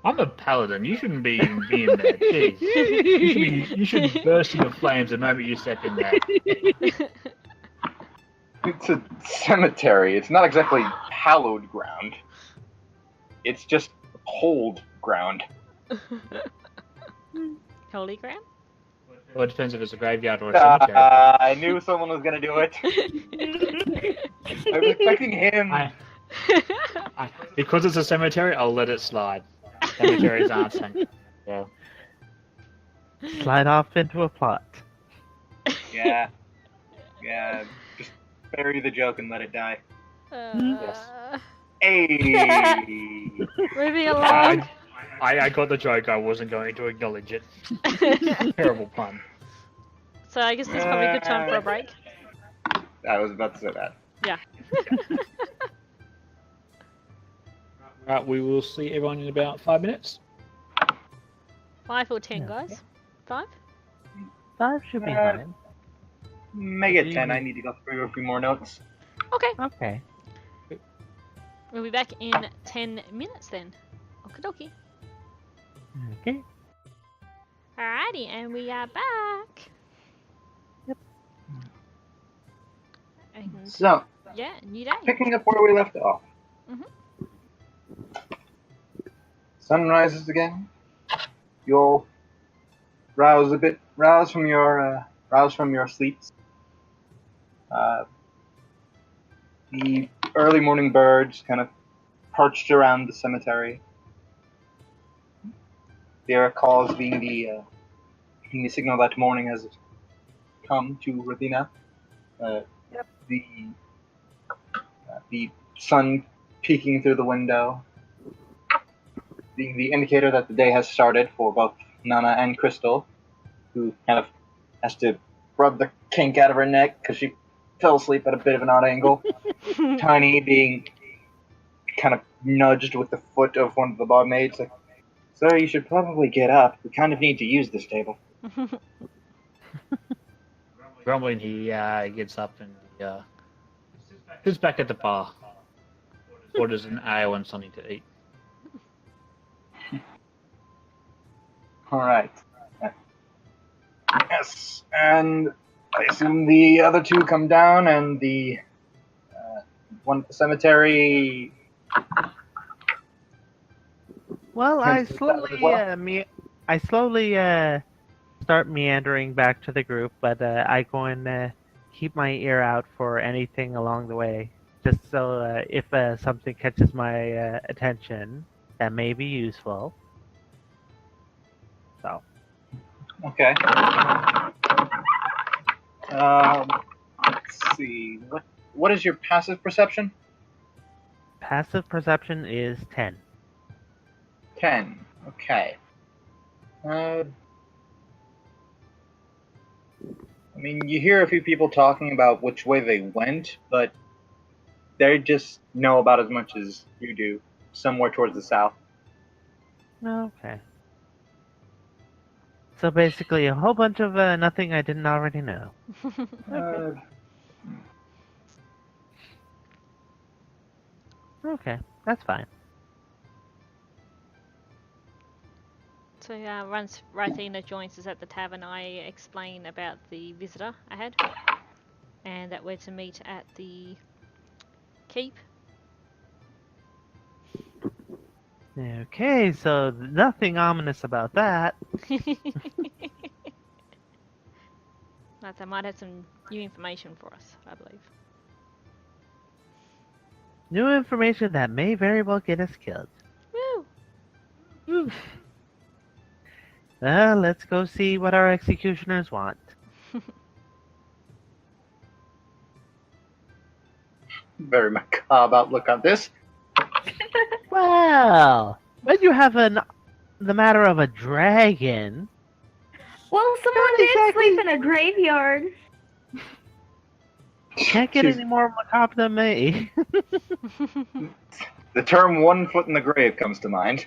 I'm a paladin. You shouldn't be even be in there. Jeez. You should burst into flames the moment you step in there. It's a cemetery. It's not exactly hallowed ground. It's just cold ground. Holy ground? Well, it depends if it's a graveyard or a cemetery. I knew someone was gonna do it. I was expecting him. Because it's a cemetery, I'll let it slide. Cemeteries aren't sanctioned. Yeah. Slide off into a plot. Yeah. Yeah. Just bury the joke and let it die. Hey. Moving along. I got the joke. I wasn't going to acknowledge it. Terrible pun. So I guess this is probably a good time for a break. I was about to say that. Yeah. Right, we will see everyone in about 5 minutes. 5 or 10, guys? 5? 5 should be Uh, fine. Make it 10. I need to go through a few more notes. Okay. Okay. We'll be back in 10 minutes then. Okie dokie. Okay. Alrighty, and we are back. Yep. And, So, yeah, new day. picking up where we left off. Sun rises again. You'll rouse from your sleeps. The early morning birds kind of perched around the cemetery. Their calls being the signal that morning has come to Rathina. The sun peeking through the window, being the indicator that the day has started for both Nana and Crystal, who kind of has to rub the kink out of her neck because she fell asleep at a bit of an odd angle. Tiny being kind of nudged with the foot of one of the barmaids, like, "Sir, you should probably get up. We kind of need to use this table." Grumbling, he gets up and he's back at the bar. Orders an ale and something to eat. All right. Yes, and I assume the other two come down, and the one at the cemetery. Well, I Hence, that as slowly start meandering back to the group, but I go and keep my ear out for anything along the way, just so if something catches my attention that may be useful. So. Okay. Let's see. What is your passive perception? Passive perception is 10. 10. Okay. I mean, you hear a few people talking about which way they went, but they just know about as much as you do, somewhere towards the south. Okay. So basically, a whole bunch of nothing I didn't already know. Okay, that's fine. So once Rathina joins us at the tavern, I explain about the visitor I had, and that we're to meet at the keep. Okay, so nothing ominous about that. That they might have some new information for us, I believe. New information that may very well get us killed. Woo! Let's go see what our executioners want. very macabre outlook on this. Well, when you have the matter of a dragon, Well, someone Not did exactly. sleep in a graveyard. can't get any more macabre than me. The term 1 foot in the grave comes to mind.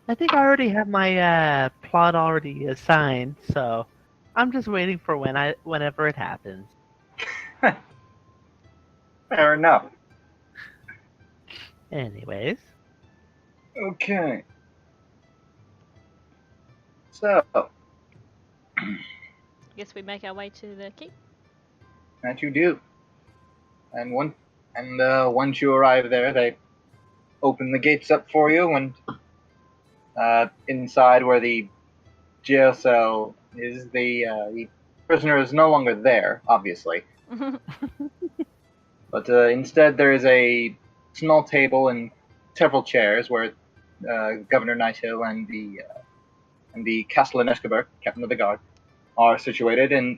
I think I already have my plot already assigned, so I'm just waiting for whenever it happens. Fair enough. Anyways, Okay. So, Guess we make our way to the keep. that you do. And once you arrive there, they open the gates up for you, and inside where the jail cell is, the prisoner is no longer there, obviously. But instead, there is a small table and several chairs where Governor Nighthill and the Castellan Escobar, captain of the guard, are situated. And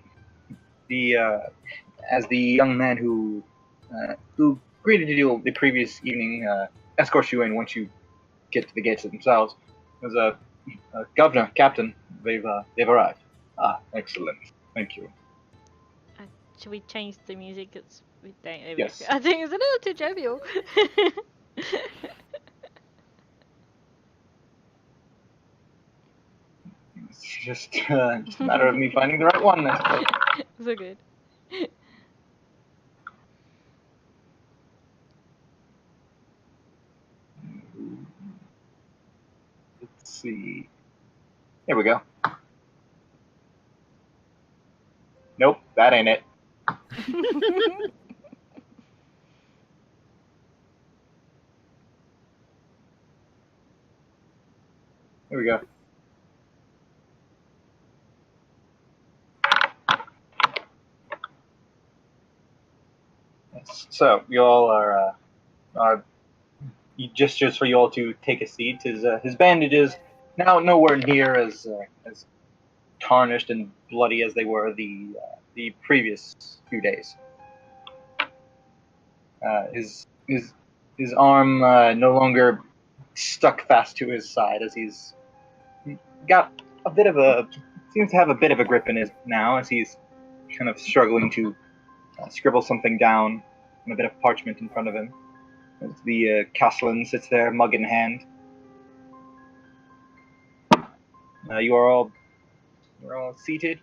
as the young man who greeted you the previous evening escorts you in once you get to the gates themselves, there's a governor, captain. They've arrived. Ah, excellent. Thank you. Should we change the music? Yes. I think it's a little too jovial. It's just a matter of me finding the right one. I suppose. So good. Let's see. Here we go. Nope, that ain't it. Here we go. Yes. So you all are he gestures for you all to take a seat. His bandages now nowhere near as tarnished and bloody as they were the previous few days. His arm no longer stuck fast to his side, as he's got seems to have a bit of a grip in his now, as he's kind of struggling to scribble something down on a bit of parchment in front of him. As the Castellan sits there, mug in hand. You're all seated.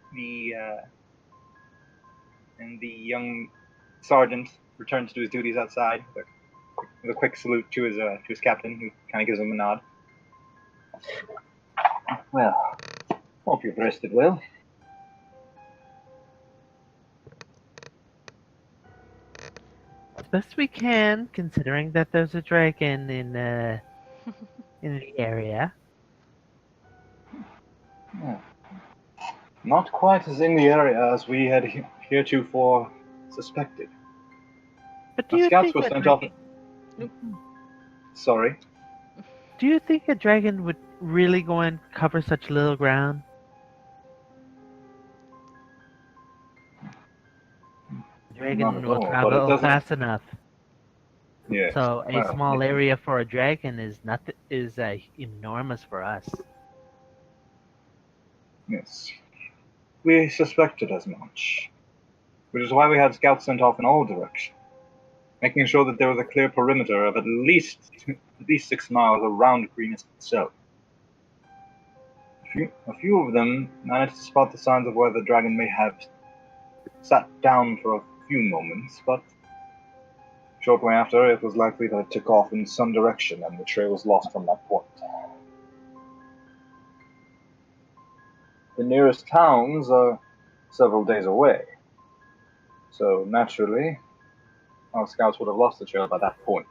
And the young sergeant returns to his duties outside with a quick salute to his captain, who kind of gives him a nod. Well, hope you've rested well. as best we can, considering that there's a dragon in the area. Yeah. Not quite as in the area as we had heretofore suspected. But do The you scouts think were a sent off. dragon, Sorry. do you think a dragon would really go and cover such little ground? A dragon Not at will all, but it travel doesn't- fast enough. Yes. So a well, small area for a dragon is enormous for us. Yes. We suspected as much. Which is why we had scouts sent off in all directions, making sure that there was a clear perimeter of at least 6 miles around Greenest itself. A few of them managed to spot the signs of where the dragon may have sat down for a few moments, but shortly after, it was likely that it took off in some direction and the trail was lost from that point. The nearest towns are several days away, so naturally, our scouts would have lost the trail by that point.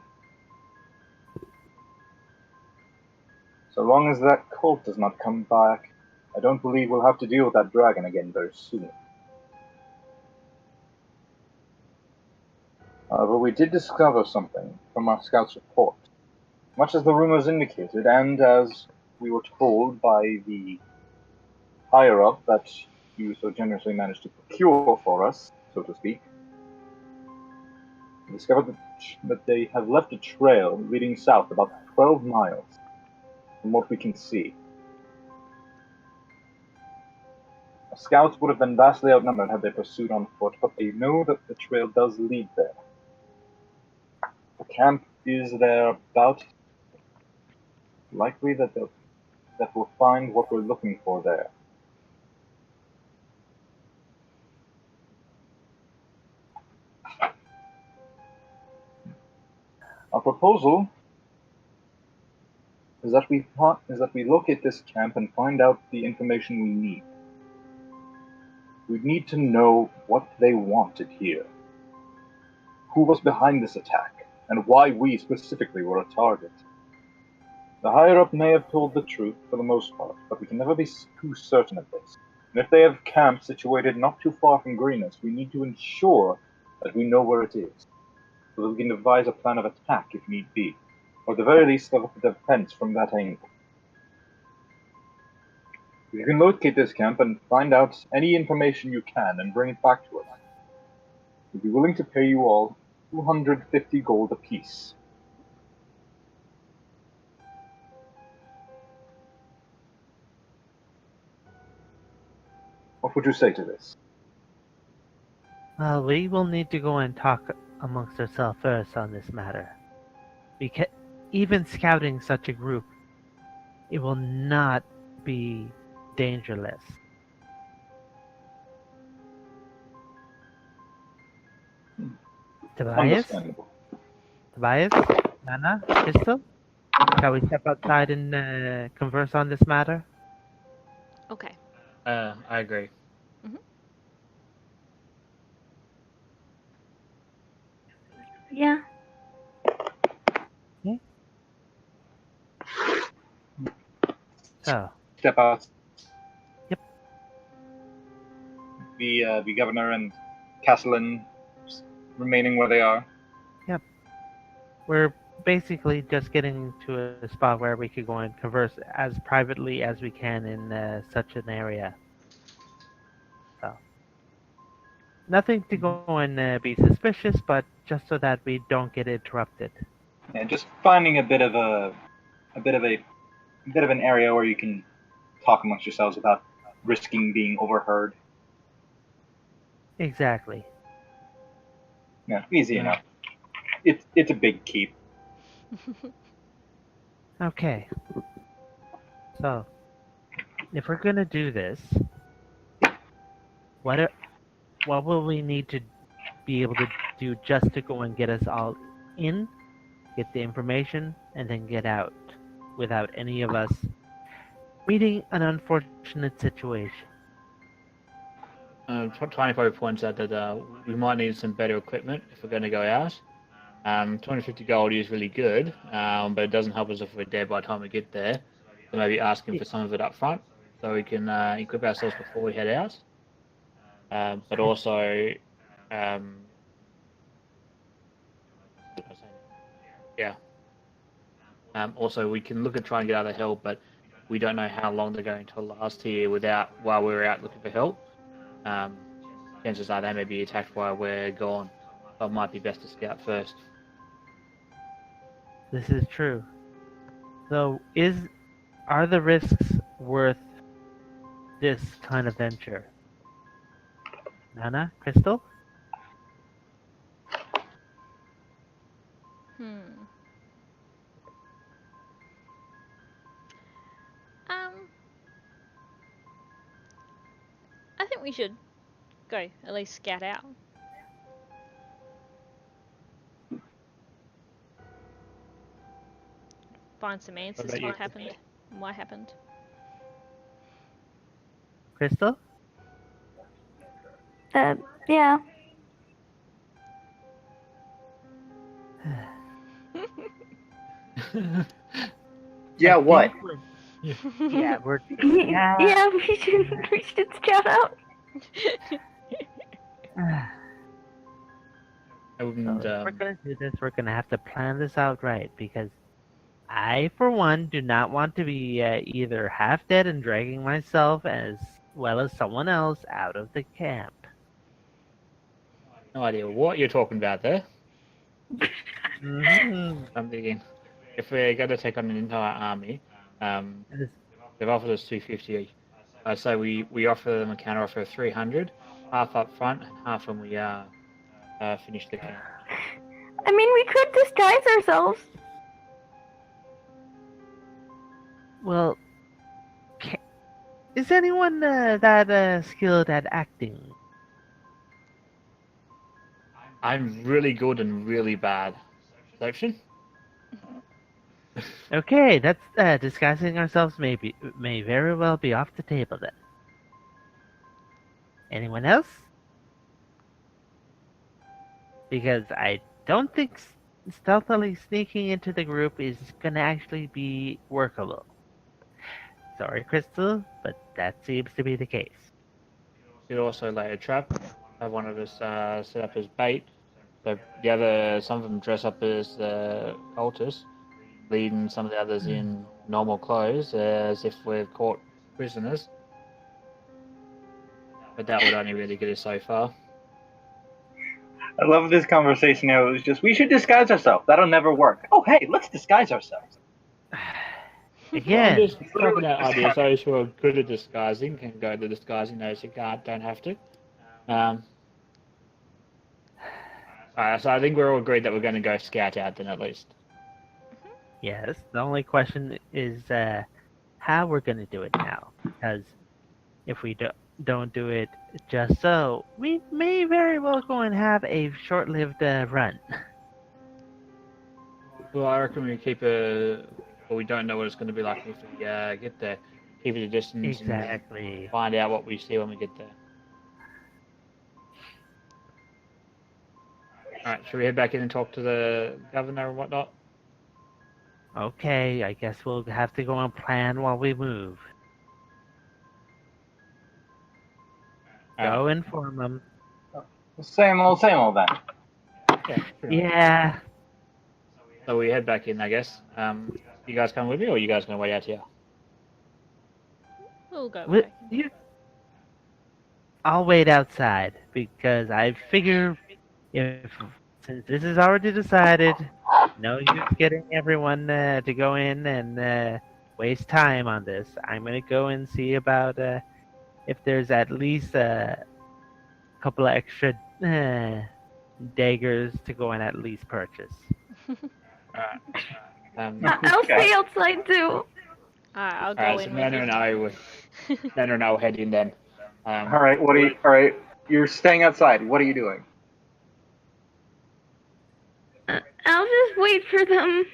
So long as that cult does not come back, I don't believe we'll have to deal with that dragon again very soon. However, we did discover something from our scout's report. Much as the rumors indicated, and as we were told by the higher-up that you so generously managed to procure for us, so to speak, we discovered that they have left a trail leading south about 12 miles, from what we can see. The scouts would have been vastly outnumbered had they pursued on foot, but they know that the trail does lead there. The camp is there about. Likely that we'll find what we're looking for there. Our proposal is that we locate this camp and find out the information we need. We need to know what they wanted here, who was behind this attack, and why we specifically were a target. The higher-up may have told the truth for the most part, but we can never be too certain of this. And if they have camp situated not too far from Greenus, we need to ensure that we know where it is, so that we can devise a plan of attack if need be, or at the very least of defense from that angle. If you can locate this camp and find out any information you can and bring it back to us, we'll be willing to pay you all 250 gold apiece. What would you say to this? Well, we will need to go and talk amongst ourselves first on this matter. Because even scouting such a group, it will not be dangerous. Tobias? Understandable. Tobias? Nana? Crystal? Shall we step outside and converse on this matter? Okay. I agree. Yeah. So, Step out. Yep. The governor and Castellan remaining where they are. we're basically just getting to a spot where we could go and converse as privately as we can in such an area. So, nothing to go and be suspicious, but just so that we don't get interrupted. Yeah, just finding a bit of an area where you can talk amongst yourselves without risking being overheard. Exactly. Yeah, easy Yeah. enough. It's a big keep. Okay. So, if we're gonna do this, what will we need to be able to do just to go and get us all in, get the information, and then get out without any of us meeting an unfortunate situation? Tiny probably points out that we might need some better equipment if we're going to go out. 250 gold is really good, but it doesn't help us if we're dead by the time we get there. So maybe asking for some of it up front so we can equip ourselves before we head out. But also, also we can look at trying to get out of help, but we don't know how long they're going to last here while we're out looking for help. Chances are they may be attacked while we're gone. So it might be best to scout first. This is true. So, are the risks worth this kind of venture? Nana? Crystal? I think we should go at least scout out. Find some answers about to you? what happened and why happened. Crystal? Yeah. Yeah, what? Yeah, we're Yeah, we should scout out. And, So if we're gonna do this, we're gonna have to plan this out right, because I, for one, do not want to be either half dead and dragging myself as well as someone else out of the camp. No idea what you're talking about there. Mhm. I'm thinking, if we're going to take on an entire army, they've offered us 250. So we offer them a counter offer of 300, half up front and half when we finish the camp. I mean, we could disguise ourselves. Well, is anyone that skilled at acting? I'm really good and really bad. Perception? Okay, that's disguising ourselves may very well be off the table then. Anyone else? Because I don't think stealthily sneaking into the group is gonna actually be workable. Sorry, Crystal, but that seems to be the case. You'd also lay a trap. Have one of us set up as bait. So some of them dress up as cultists, leading some of the others in normal clothes as if we're caught prisoners. But that would only really get us so far. I love this conversation now. It was just, we should disguise ourselves. That'll never work. Oh, hey, let's disguise ourselves. Again, I'm just talking about ideas. Those who are good at disguising can go to disguising. Those who can't don't have to. So I think we're all agreed that we're going to go scout out then at least. yes. The only question is how we're gonna do it now. Because if we don't do it just so, we may very well go and have a short-lived run. Well, I reckon we keep well, we don't know what it's going to be like if we get there. Keep it a distance Exactly. and find out what we see when we get there. Alright, should we head back in and talk to the governor and whatnot? Okay, I guess we'll have to go and plan while we move. Go inform them. Same old then. Yeah. Yeah. So we head back in, I guess. You guys come with me, or are you guys going to wait out here? We'll go Wi- back. you- I'll wait outside because I figure since this is already decided, no use getting everyone to go in and waste time on this. I'm gonna go and see about if there's at least a couple of extra daggers to go and at least purchase. I'll stay outside too. I'll go Alright, so in Nana with and I will head in then. All right, you're staying outside. What are you doing? I'll just wait for them.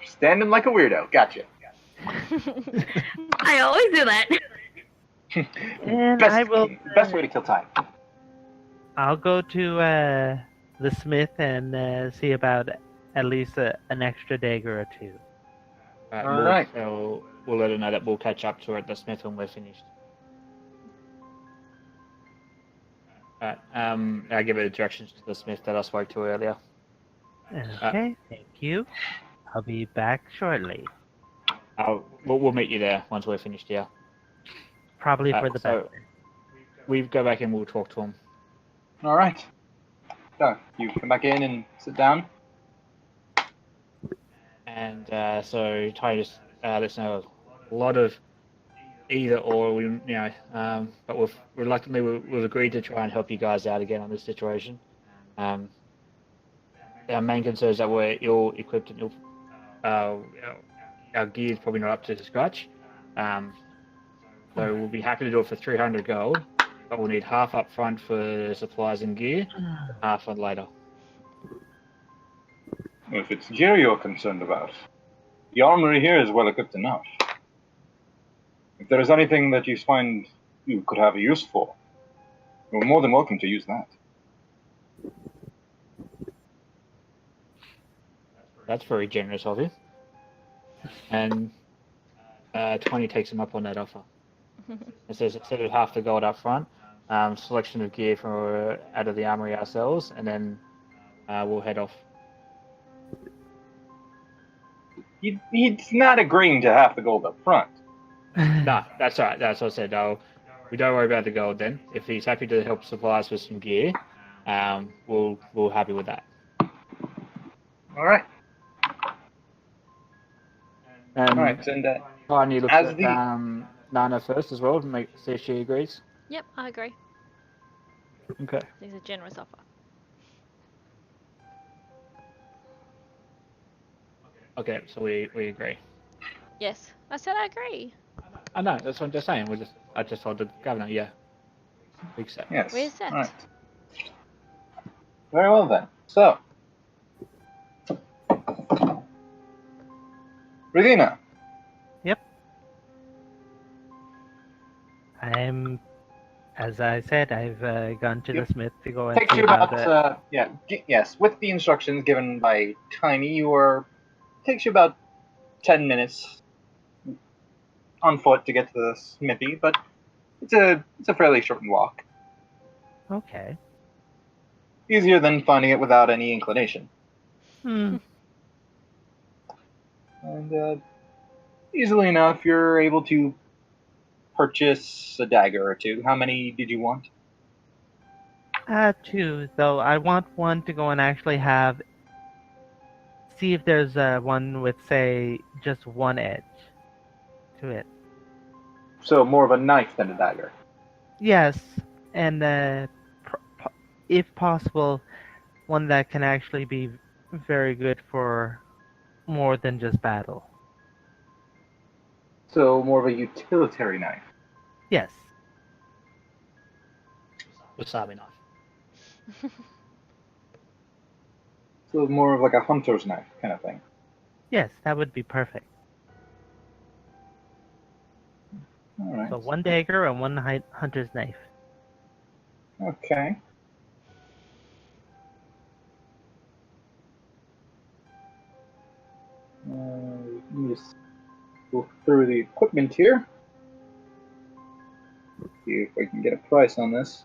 Standing like a weirdo. Gotcha. I always do that. And I will. Best way to kill time. I'll go to the smith and see about at least an extra dagger or two. Alright. So we'll let her know that we'll catch up to her at the smith when we're finished. Alright, I'll give her directions to the smith that I spoke to earlier. Okay, thank you. I'll be back shortly. We'll meet you there once we're finished here. Probably for the so- best. We go back and we'll talk to him. All right. So you come back in and sit down. And so Ty just lets know a lot of either or. But we've agreed to try and help you guys out again on this situation. Our main concern is that we're ill equipped and our gear is probably not up to scratch. So we'll be happy to do it for 300 gold, but we'll need half up front for supplies and gear, half on later. If it's gear you're concerned about, the armory here is well equipped enough. If there is anything that you find you could have a use for, you're more than welcome to use that. That's very generous of you. And 20 takes him up on that offer. It says instead of half the gold up front, selection of gear from out of the armory ourselves, and then we'll head off. He's not agreeing to half the gold up front. No, that's all right. That's what I said. We don't worry about the gold then. If he's happy to help supply us with some gear, we'll happy with that. All right. All And right. And Tiny looks as at the Nana first as well to see if she agrees. Yep, I agree. Okay. It's a generous offer. Okay, so we agree. Yes, I said I agree. I know, that's what I'm just saying. I just told the governor, yeah. We accept. yes. Where's that? All right. Very well then. So, Regina. As I said, I've gone to Yep. the smith to go and Takes see you about about yes. With the instructions given by Tiny, takes you about 10 minutes on foot to get to the smithy, but it's a fairly short walk. Okay. Easier than finding it without any inclination. Hmm. And easily enough, you're able to purchase a dagger or two. How many did you want? Two, though. I want one to go and actually see if there's one with, say, just one edge to it. So more of a knife than a dagger. Yes, and if possible, one that can actually be very good for more than just battle. So more of a utilitarian knife. Yes. Wasabi knife. So more of like a hunter's knife kind of thing. Yes, that would be perfect. All right. So one dagger and one hunter's knife. Okay. Let me just go through the equipment here. See if I can get a price on this.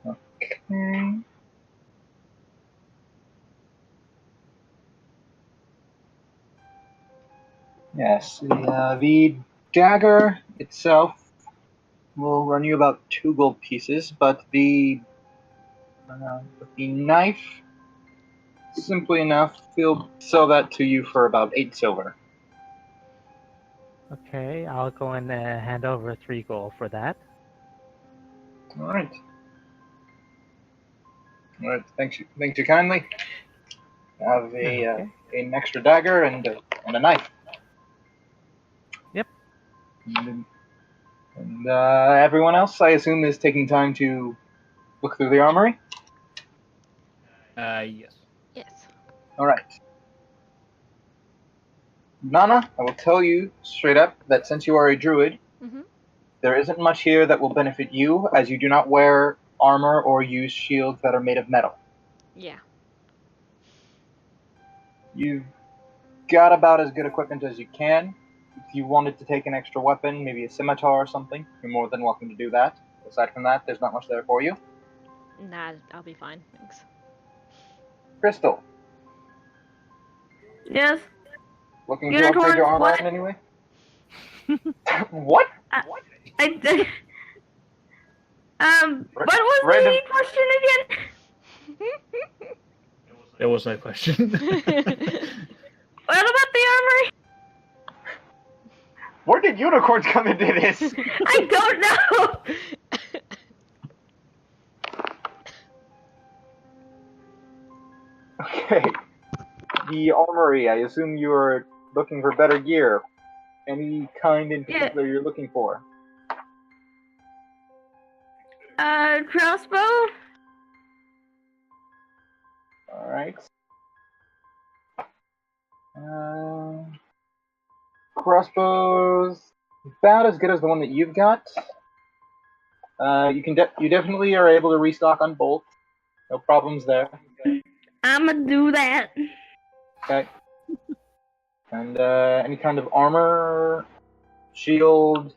Okay. Yes, the dagger itself will run you about 2 gold pieces, but the knife, simply enough, he'll sell that to you for about 8 silver. Okay, I'll go and hand over 3 gold for that. All right. All right. Thank you kindly. Have Okay. an extra dagger and a knife. Yep. And everyone else, I assume, is taking time to look through the armory. Yes. Yes. All right. Nana, I will tell you straight up that since you are a druid, Mhm. there isn't much here that will benefit you, as you do not wear armor or use shields that are made of metal. Yeah. You've got about as good equipment as you can. If you wanted to take an extra weapon, maybe a scimitar or something, you're more than welcome to do that. Aside from that, there's not much there for you. Nah, I'll be fine. Thanks. Crystal, Yes. looking to upgrade your Unicorns, armor what? in any way? What? I what was Random. the question again? There was no question. What about the armory? Where did unicorns come into this? I don't know. Okay. The armory, I assume you're looking for better gear. Any kind in particular you're looking for? Crossbow. Alright. Crossbows about as good as the one that you've got. You definitely are able to restock on bolts. No problems there. I'ma do that. Okay. And any kind of armor shield,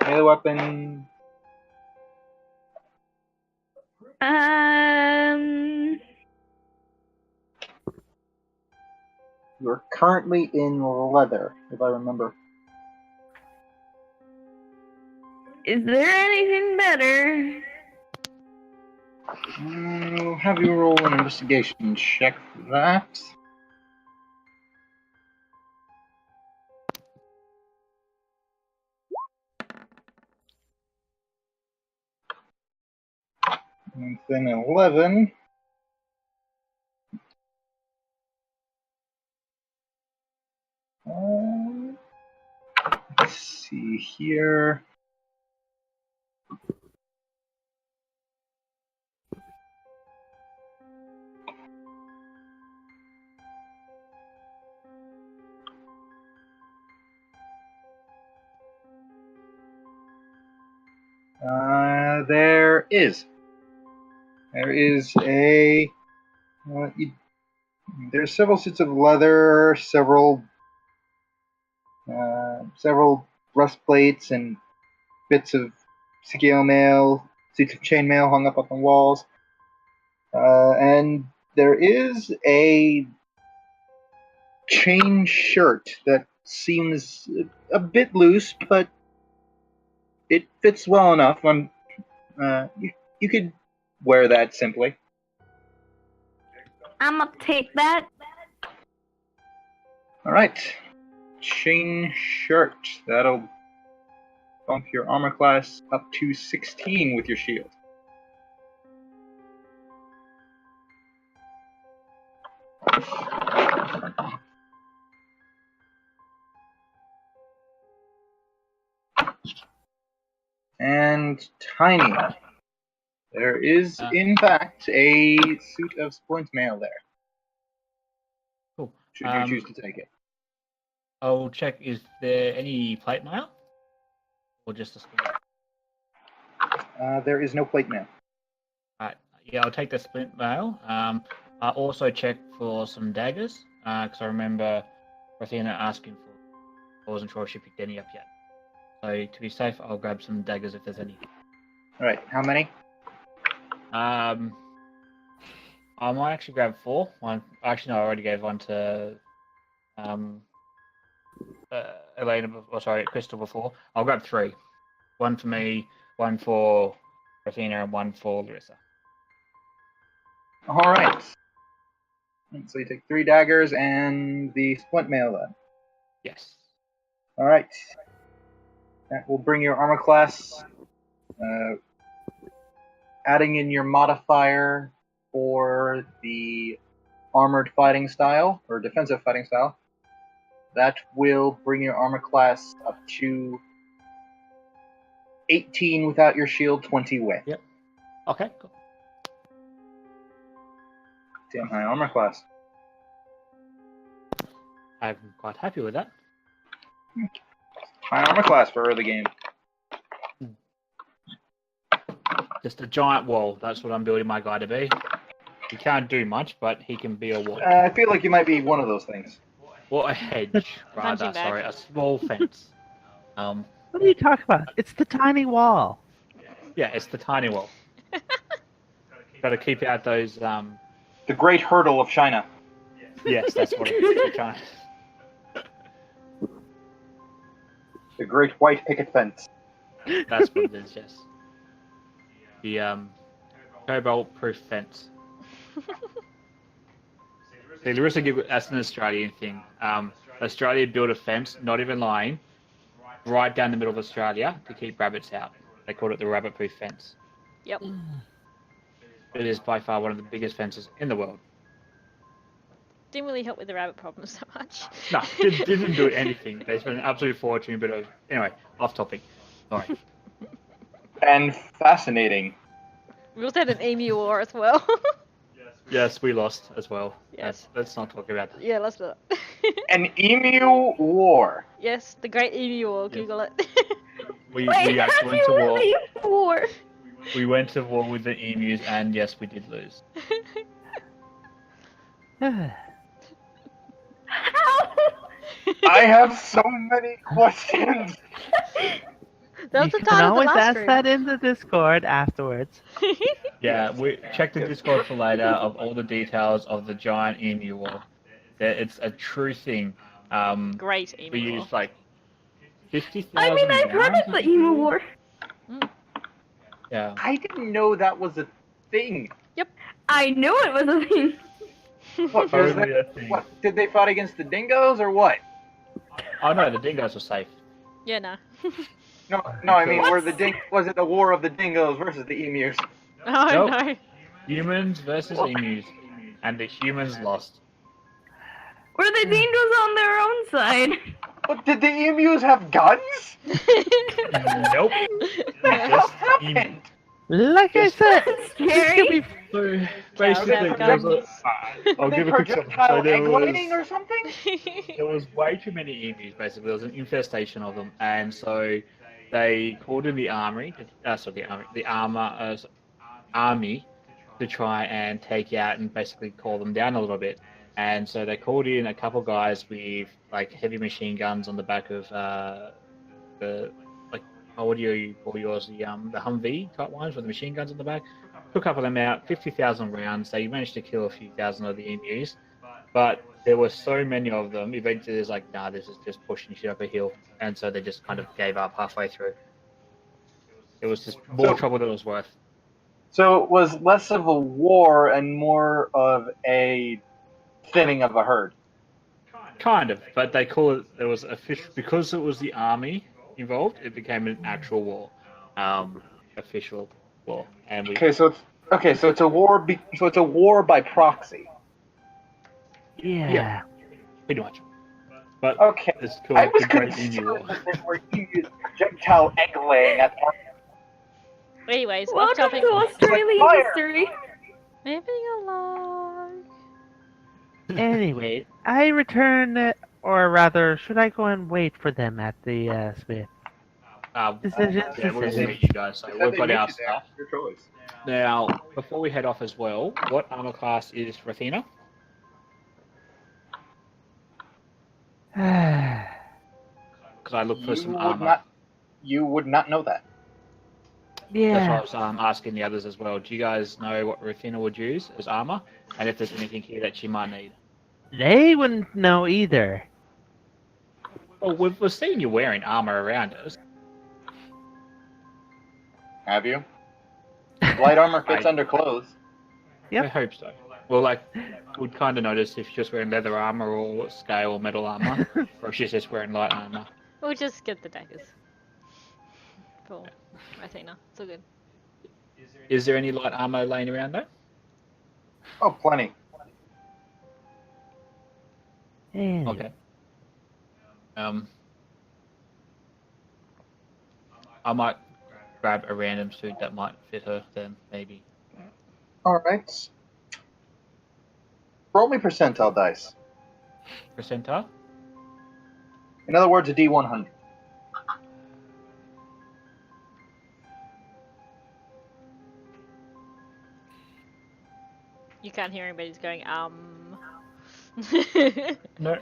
melee weapon. You're currently in leather, if I remember. Is there anything better? We'll have you roll an investigation check for that. And then 11. Let's see here. There is a. There's several suits of leather, several breastplates and bits of scale mail, suits of chainmail hung up on the walls, and there is a chain shirt that seems a bit loose, but it fits well enough. You could wear that simply. I'm gonna take that. All right, chain shirt. That'll bump your armor class up to 16 with your shield. And Tiny. There is, in fact, a suit of splint mail there. Cool. Should you choose to take it? I'll check, is there any plate mail? Or just a splint? There is no plate mail. Alright, yeah, I'll take the splint mail. I'll also check for some daggers, because I remember Athena asking for. I wasn't sure if she picked any up yet. So to be safe, I'll grab some daggers if there's any. Alright, how many? I might actually grab 4. One, actually, no, I already gave one to Elena. Crystal before. I'll grab 3. One for me, one for Athena, and one for Larissa. Alright. So you take 3 daggers and the splint mail then. Yes. Alright. That will bring your armor class. Adding in your modifier for the armored fighting style, or defensive fighting style, that will bring your armor class up to 18 without your shield, 20 with. Yep. Okay, cool. Damn high armor class. I'm quite happy with that. High armor class for early game. Just a giant wall. That's what I'm building my guy to be. He can't do much, but he can be a wall. I feel like you might be one of those things. Well, a hedge, rather. Punching bag. Sorry, a small fence. What are you talking about? It's the tiny wall. Yeah, it's the tiny wall. Got to keep out those. The Great Hurdle of China. Yes, that's what it is. China. The Great White Picket Fence. That's what it is. Yes. The cobalt-proof fence. See, Larissa, that's an Australian thing. Australia built a fence, not even lying, right down the middle of Australia to keep rabbits out. They called it the rabbit-proof fence. Yep. It is by far one of the biggest fences in the world. Didn't really help with the rabbit problem so much. No, didn't do anything. They spent an absolute fortune, but anyway, off topic. Sorry. And fascinating. We also had an emu war as well. Yes, we lost as well. Yes. Let's not talk about that. Yeah, let's not. An emu war. Yes, the Great Emu War. Google it. We Wait, actually went to war. war. We went to war with the emus, and yes, we did lose. How? I have so many questions. That's You the can title of the always last ask room. that in the Discord afterwards. Yeah, we check the Discord for later of all the details of the giant emu war. It's a true thing. Great We emu. used like 50,000 I mean, I've heard rounds, of I the think it Emu was. War. Yeah. I didn't know that was a thing. I knew it was a thing. What, was Totally that, a thing. what? Did they fight against the dingoes or what? Oh no, the dingoes were safe. Yeah, nah. No, I mean, What? was it the war of the dingoes versus the emus? Oh Nope. no. Humans versus emus, and the humans lost. Were the dingoes on their own side? But did the emus have guns? Nope. What the hell Just happened? Like I Yes. said, That's this scary. could be So Cows basically, have there was guns. I'll They give a quick summary. projectile So there egg laying or was something? there was way too many emus. Basically, there was an infestation of them, and so they called in the army. Army to try and take out and basically call them down a little bit. And so they called in a couple guys with like heavy machine guns on the back of the like what do you call yours, the Humvee type ones with the machine guns on the back. Took a couple of them out, 50,000 rounds. They managed to kill a few thousand of the emus, but there were so many of them. Eventually, there's like, nah, this is just pushing shit up a hill, and so they just kind of gave up halfway through. It was just more trouble than it was worth. So it was less of a war and more of a thinning of a herd. Kind of, but they call it. There was official because it was the army involved. It became an actual war, official war, and we. So it's a war. So it's a war by proxy. yeah. Pretty much. But Okay. it's I called was the Great Emu War. concerned that they were emus projectile egg laying at Anyways, off Welcome topic. to Australian Fire. history. Moving along. Anyway, I return, or rather, should I go and wait for them at the Smith? Decisions, Yeah, we'll decisions. meet you guys. So we've got our stuff. Your choice. Now, before we head off as well, what armor class is Rathina? Because I look for some armor. You would not know that. That's why I yeah. was asking the others as well. Do you guys know what Rathina would use as armor? And if there's anything here that she might need? They wouldn't know either. Well, we've seen you wearing armor around us. Have you? Light armor fits under clothes. Yep. I hope so. Well, like, we'd kind of notice if she's just wearing leather armor or scale or metal armor, or if she's just wearing light armor. We'll just get the daggers. For Athena. It's all good. Is there any light armor laying around though? Oh, plenty. Anyway. Okay. I might grab a random suit that might fit her then, maybe. All right. Roll me percentile dice. Percentile? In other words, a D100. You can't hear him, but he's going, No.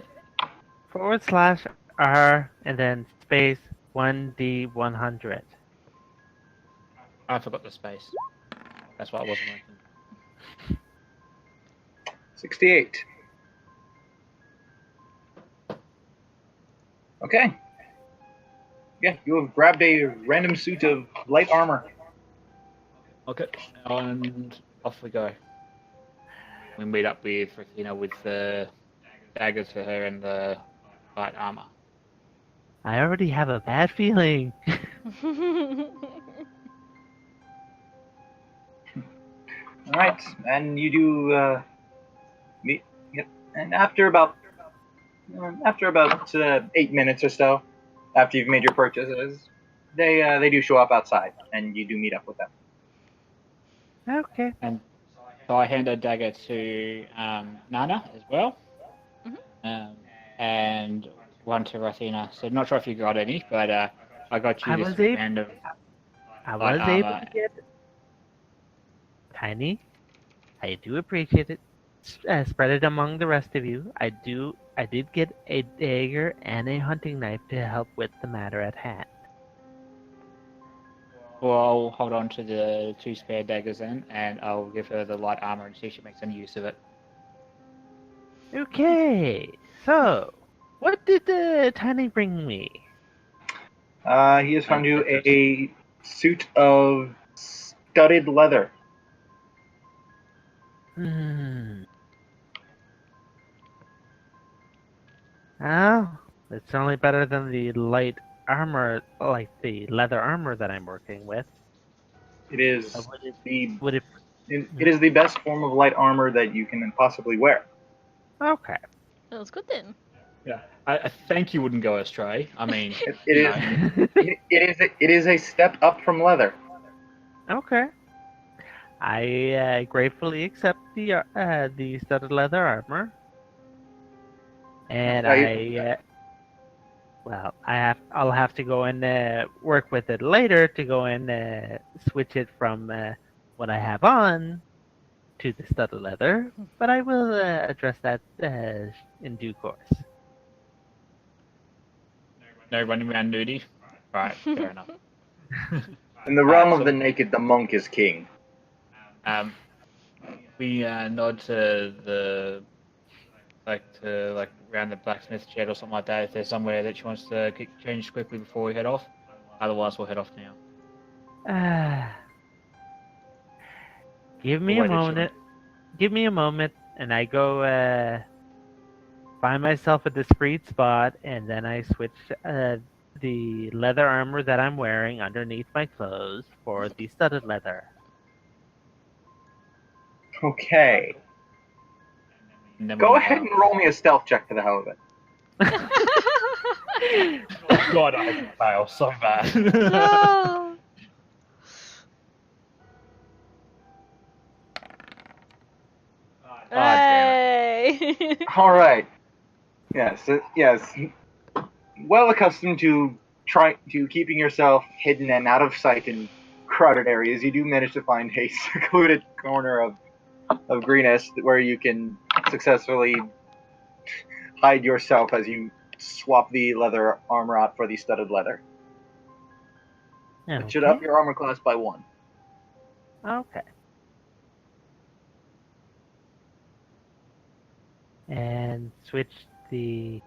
/R and then space 1D100. I forgot the space. That's why I wasn't working. 68. Okay. Yeah, you have grabbed a random suit of light armor. Okay. And off we go. We meet up with Rathina with the daggers for her and the light armor. I already have a bad feeling. All right, and you do meet. Yep. And after about 8 minutes or so, after you've made your purchases, they do show up outside, and you do meet up with them. Okay. So I hand a dagger to Nana as well. Mhm. And one to Rathina. So not sure if you got any, but I got you I this was able- random. I Light was able armor. to get Tiny. I do appreciate it. spread it among the rest of you. I did get a dagger and a hunting knife to help with the matter at hand. Well, I'll hold on to the 2 spare daggers then, and I'll give her the light armor and see if she makes any use of it. Okay, so what did Tiny bring me? He has found you a suit of studded leather. Oh, it's certainly better than the light armor, like the leather armor that I'm working with. It is Would it? it is the best form of light armor that you can possibly wear. Okay. That was good then. Yeah. I think you wouldn't go astray. I mean, It is a step up from leather. Okay. I gratefully accept the studded leather armor, and I'll have to go and work with it later to go and switch it from what I have on to the studded leather. But I will address that in due course. no running around nudie. Right, fair enough. In the realm so- of the naked, the monk is king. We nod to the around the blacksmith shed or something like that. If there's somewhere that she wants to get changed quickly before we head off, otherwise we'll head off now. Give me a moment. Give me a moment, and I go find myself a discreet spot, and then I switch the leather armor that I'm wearing underneath my clothes for the studded leather. Okay. And then Go ahead and roll me a stealth check for the hell of it. Oh God, I fail so bad. No. Hey. All right. Yes. Well accustomed to keeping yourself hidden and out of sight in crowded areas, you do manage to find a secluded corner of Greenest where you can successfully hide yourself as you swap the leather armor out for the studded leather. It should up your armor class by 1. Okay. And switch the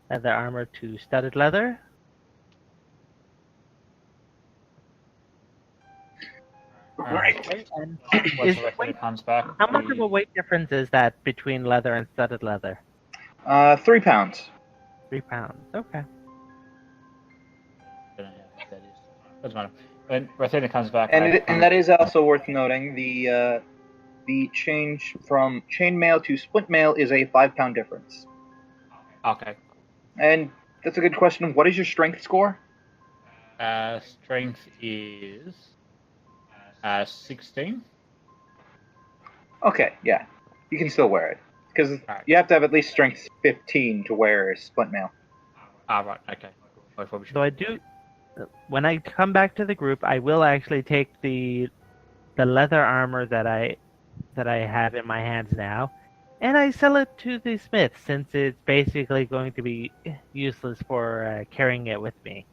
leather armor to studded leather. Right. And Once the rest of wait, it comes back, how much of a weight difference is that between leather and studded leather? 3 pounds. 3 pounds. Okay. I don't know how big that is. Doesn't matter. When Rathena comes back, And that is also worth noting. The change from chainmail to splintmail is a 5 pound difference. Okay. And that's a good question. What is your strength score? Strength is 16. Okay, yeah. You can still wear it. Because Alright. you have to have at least strength 15 to wear splintmail. Right. Okay. I probably should. So I do. When I come back to the group, I will actually take the leather armor that I have in my hands now, and I sell it to the smith since it's basically going to be useless for carrying it with me.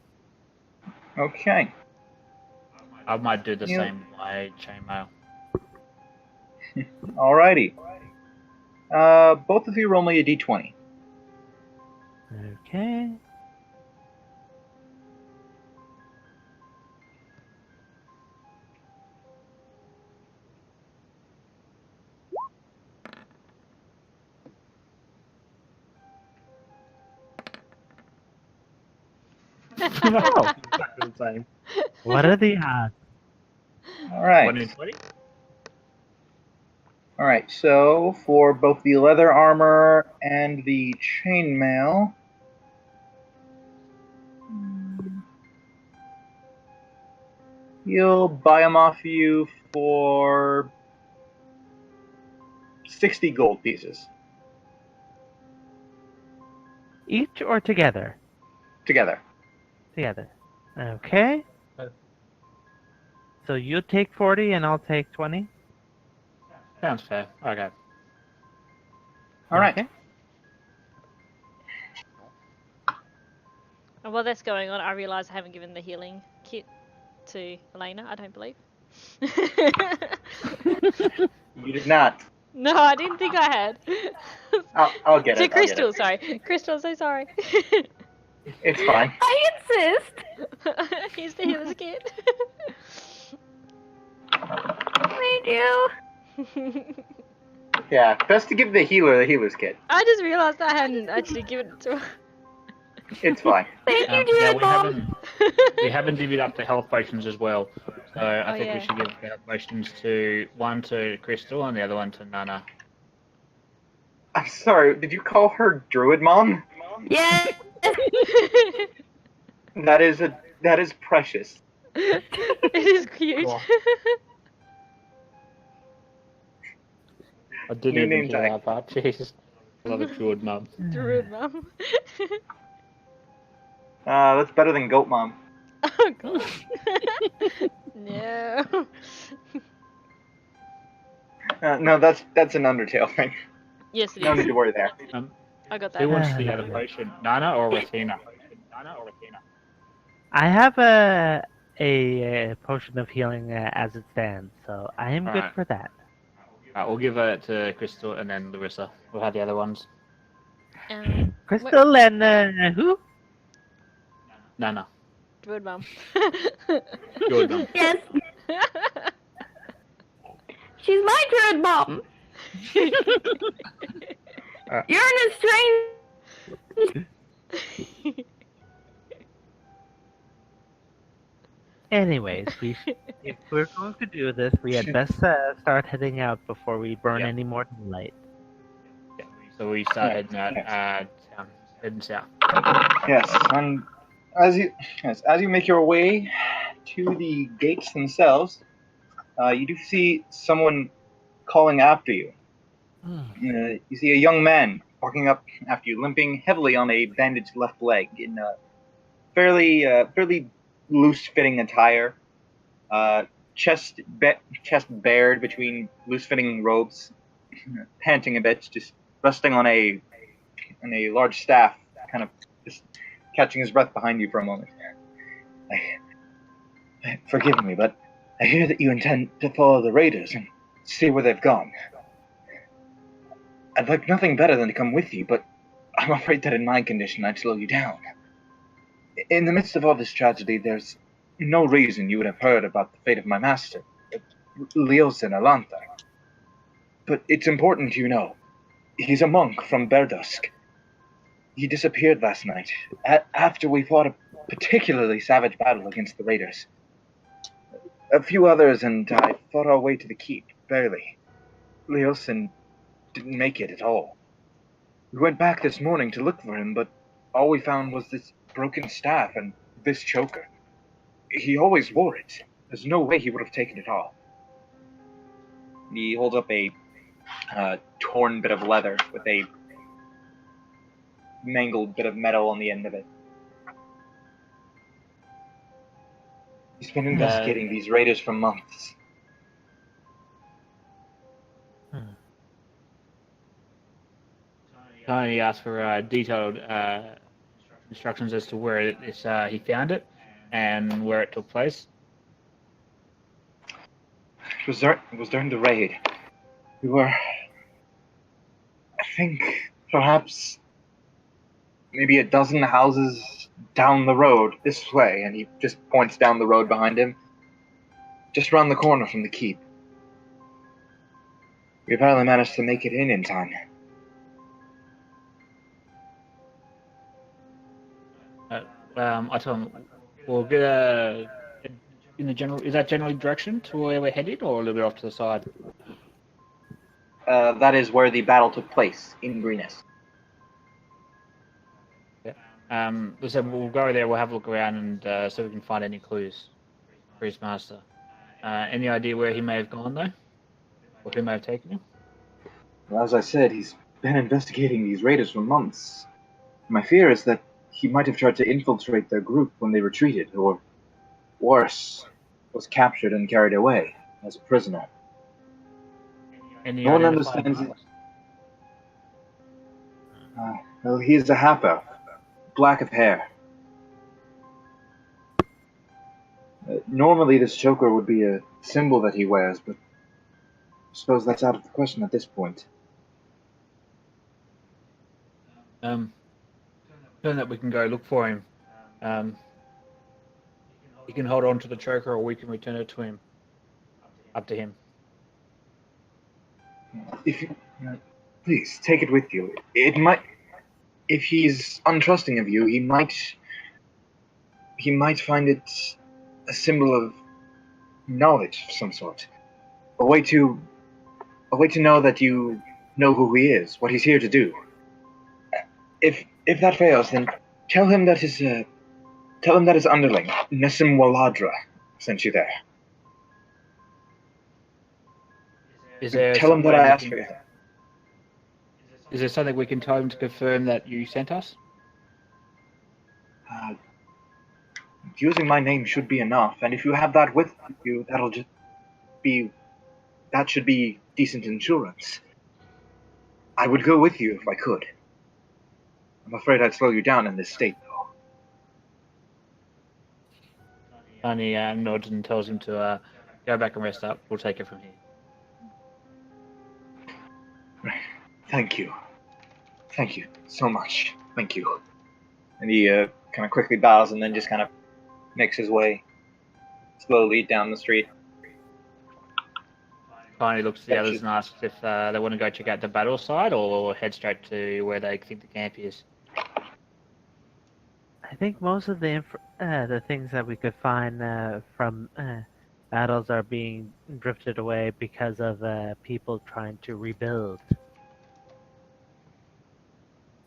Okay. I might do the Yeah. same with my chainmail. Alrighty. Both of you roll me a d20. Okay. Oh, exactly the same. What are the odds? Alright. 1 in 20. Alright, so for both the leather armor and the chainmail, he'll buy them off you for 60 gold pieces. Each or together? Together. Together. Okay. So you take 40 and I'll take 20? Sounds fair. Okay. All right. Okay. And while that's going on, I realise I haven't given the healing kit to Elena, I don't believe. You did not. No, I didn't think I had. I'll get To it. Crystal, sorry. Crystal, I'm so sorry. It's fine. I insist. Here's the healer's kit. Thank you. Yeah, best to give the healer's kit. I just realised I hadn't actually given it to her. It's fine. Thank you, Yeah, Druid Mom. we haven't divvied up the health potions as well. So I Oh, think yeah. we should give the health potions to one to Crystal and the other one to Nana. I'm sorry. Did you call her Druid Mom? Yes. That is precious. It is cute. Cool. I didn't New even name hear tag. that part. Jesus. I love a druid mum. Druid mum. That's better than Goat Mom. Oh god. No. No, that's an Undertale thing. Yes, it No need is. to worry there. I got Who that. wants the other potion? Nana or Rathina? I have a potion of healing as it stands, so I am good Alright. for that. We'll give it to Crystal and then Larissa. We'll have the other ones. Crystal and who? Nana. Druid mum. Druid mum. Yes. She's my Druid Mom. You're in a strange. Anyways, if we're going to do this, we had best start heading out before we burn Yeah. any more daylight. Yeah. So we start Yes, heading out, heading south. Yes, and as you make your way to the gates themselves, you do see someone calling after you. You see a young man walking up after you, limping heavily on a bandaged left leg in a fairly loose-fitting attire, chest bared between loose-fitting robes, panting a bit, just resting on a large staff, kind of just catching his breath behind you for a moment. Forgive me, but I hear that you intend to follow the raiders and see where they've gone. I'd like nothing better than to come with you, but I'm afraid that in my condition I'd slow you down. In the midst of all this tragedy, there's no reason you would have heard about the fate of my master, Leos and Alantha. But it's important you know. He's a monk from Berdusk. He disappeared last night, after we fought a particularly savage battle against the raiders. A few others and I fought our way to the keep, barely. Leosin didn't make it at all. We went back this morning to look for him, but all we found was this broken staff and this choker. He always wore it. There's no way he would have taken it off. He holds up a torn bit of leather with a mangled bit of metal on the end of it. He's been investigating these raiders for months. Tony asked for detailed instructions as to where he found it and where it took place. It was during the raid. We were, I think, perhaps maybe a dozen houses down the road this way, and he just points down the road behind him, just around the corner from the keep. We apparently managed to make it in time. I told him we'll get in the general. Is that generally direction to where we're headed, or a little bit off to the side? That is where the battle took place, in Greenest. So we'll go there. We'll have a look around and see if we can find any clues for his master. Any idea where he may have gone though, or who may have taken him? Well, as I said, he's been investigating these raiders for months. My fear is that he might have tried to infiltrate their group when they retreated, or worse, was captured and carried away as a prisoner. Any No one identifying understands it. marks? Well, he's a half-elf. Black of hair. Normally this choker would be a symbol that he wears, but I suppose that's out of the question at this point. Turn that we can go look for him. He can hold on to the choker, or we can return it to him. Up to him. If you, please take it with you. It might, if he's untrusting of you, he might find it a symbol of knowledge of some sort. A way to know that you know who he is, what he's here to do. If that fails, then tell him that his underling, Nessim Waladra, sent you there. Tell him that I asked for you. Is there something we can tell him to confirm that you sent us? Using my name should be enough, and if you have that with you, that should be decent insurance. I would go with you if I could. I'm afraid I'd slow you down in this state, though. Tiny nods and tells him to go back and rest up. We'll take it from here. Thank you. Thank you so much. Thank you. And he kind of quickly bows and then just kind of makes his way slowly down the street. Tiny looks at the others and asks if they want to go check out the battle side or head straight to where they think the camp is. I think most of the things that we could find from battles are being drifted away because of people trying to rebuild.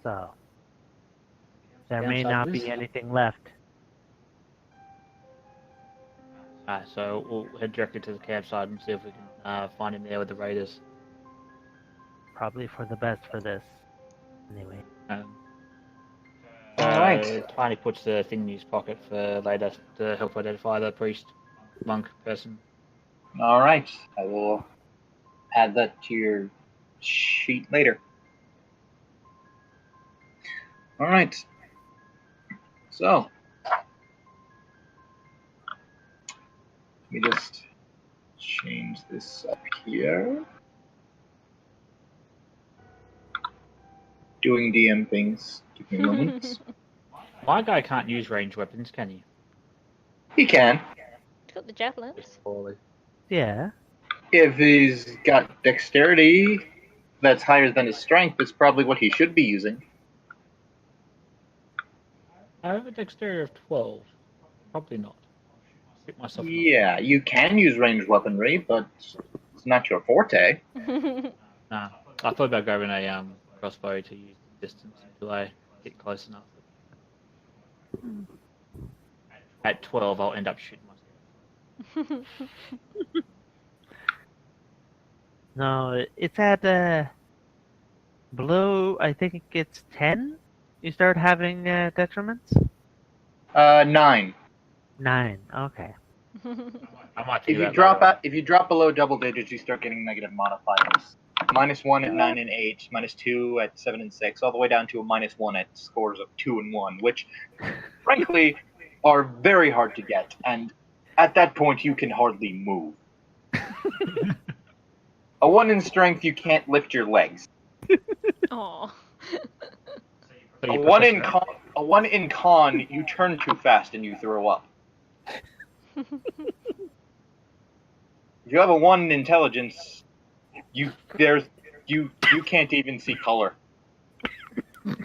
So there may not be anything left. So we'll head directly to the campsite and see if we can find him there with the raiders. Probably for the best for this. Anyway. Alright. Tiny puts the thing in his pocket for later to help identify the priest, monk person. Alright. I will add that to your sheet later. Alright. So. Let me just change this up here. Doing DM things. Give me a moment. My guy can't use ranged weapons, can he? He can. He's got the javelins. Yeah. If he's got dexterity that's higher than his strength, it's probably what he should be using. I have a dexterity of 12. Probably not. Shoot myself. Yeah, you can use ranged weaponry, but it's not your forte. Nah. I thought about grabbing a crossbow to use distance until I get close enough. At 12, I'll end up shooting myself. No, it's at below. I think it's 10. You start having detriments. 9. 9. Okay. I might think If you drop below double digits, you start getting negative modifiers. -1 at 9 and 8, -2 at 7 and 6, all the way down to a -1 at scores of 2 and 1, which, frankly, are very hard to get. And at that point, you can hardly move. A 1 in strength, you can't lift your legs. Aww. A 1 in con, you turn too fast and you throw up. If you have a 1 in intelligence, you can't even see color. Ooh,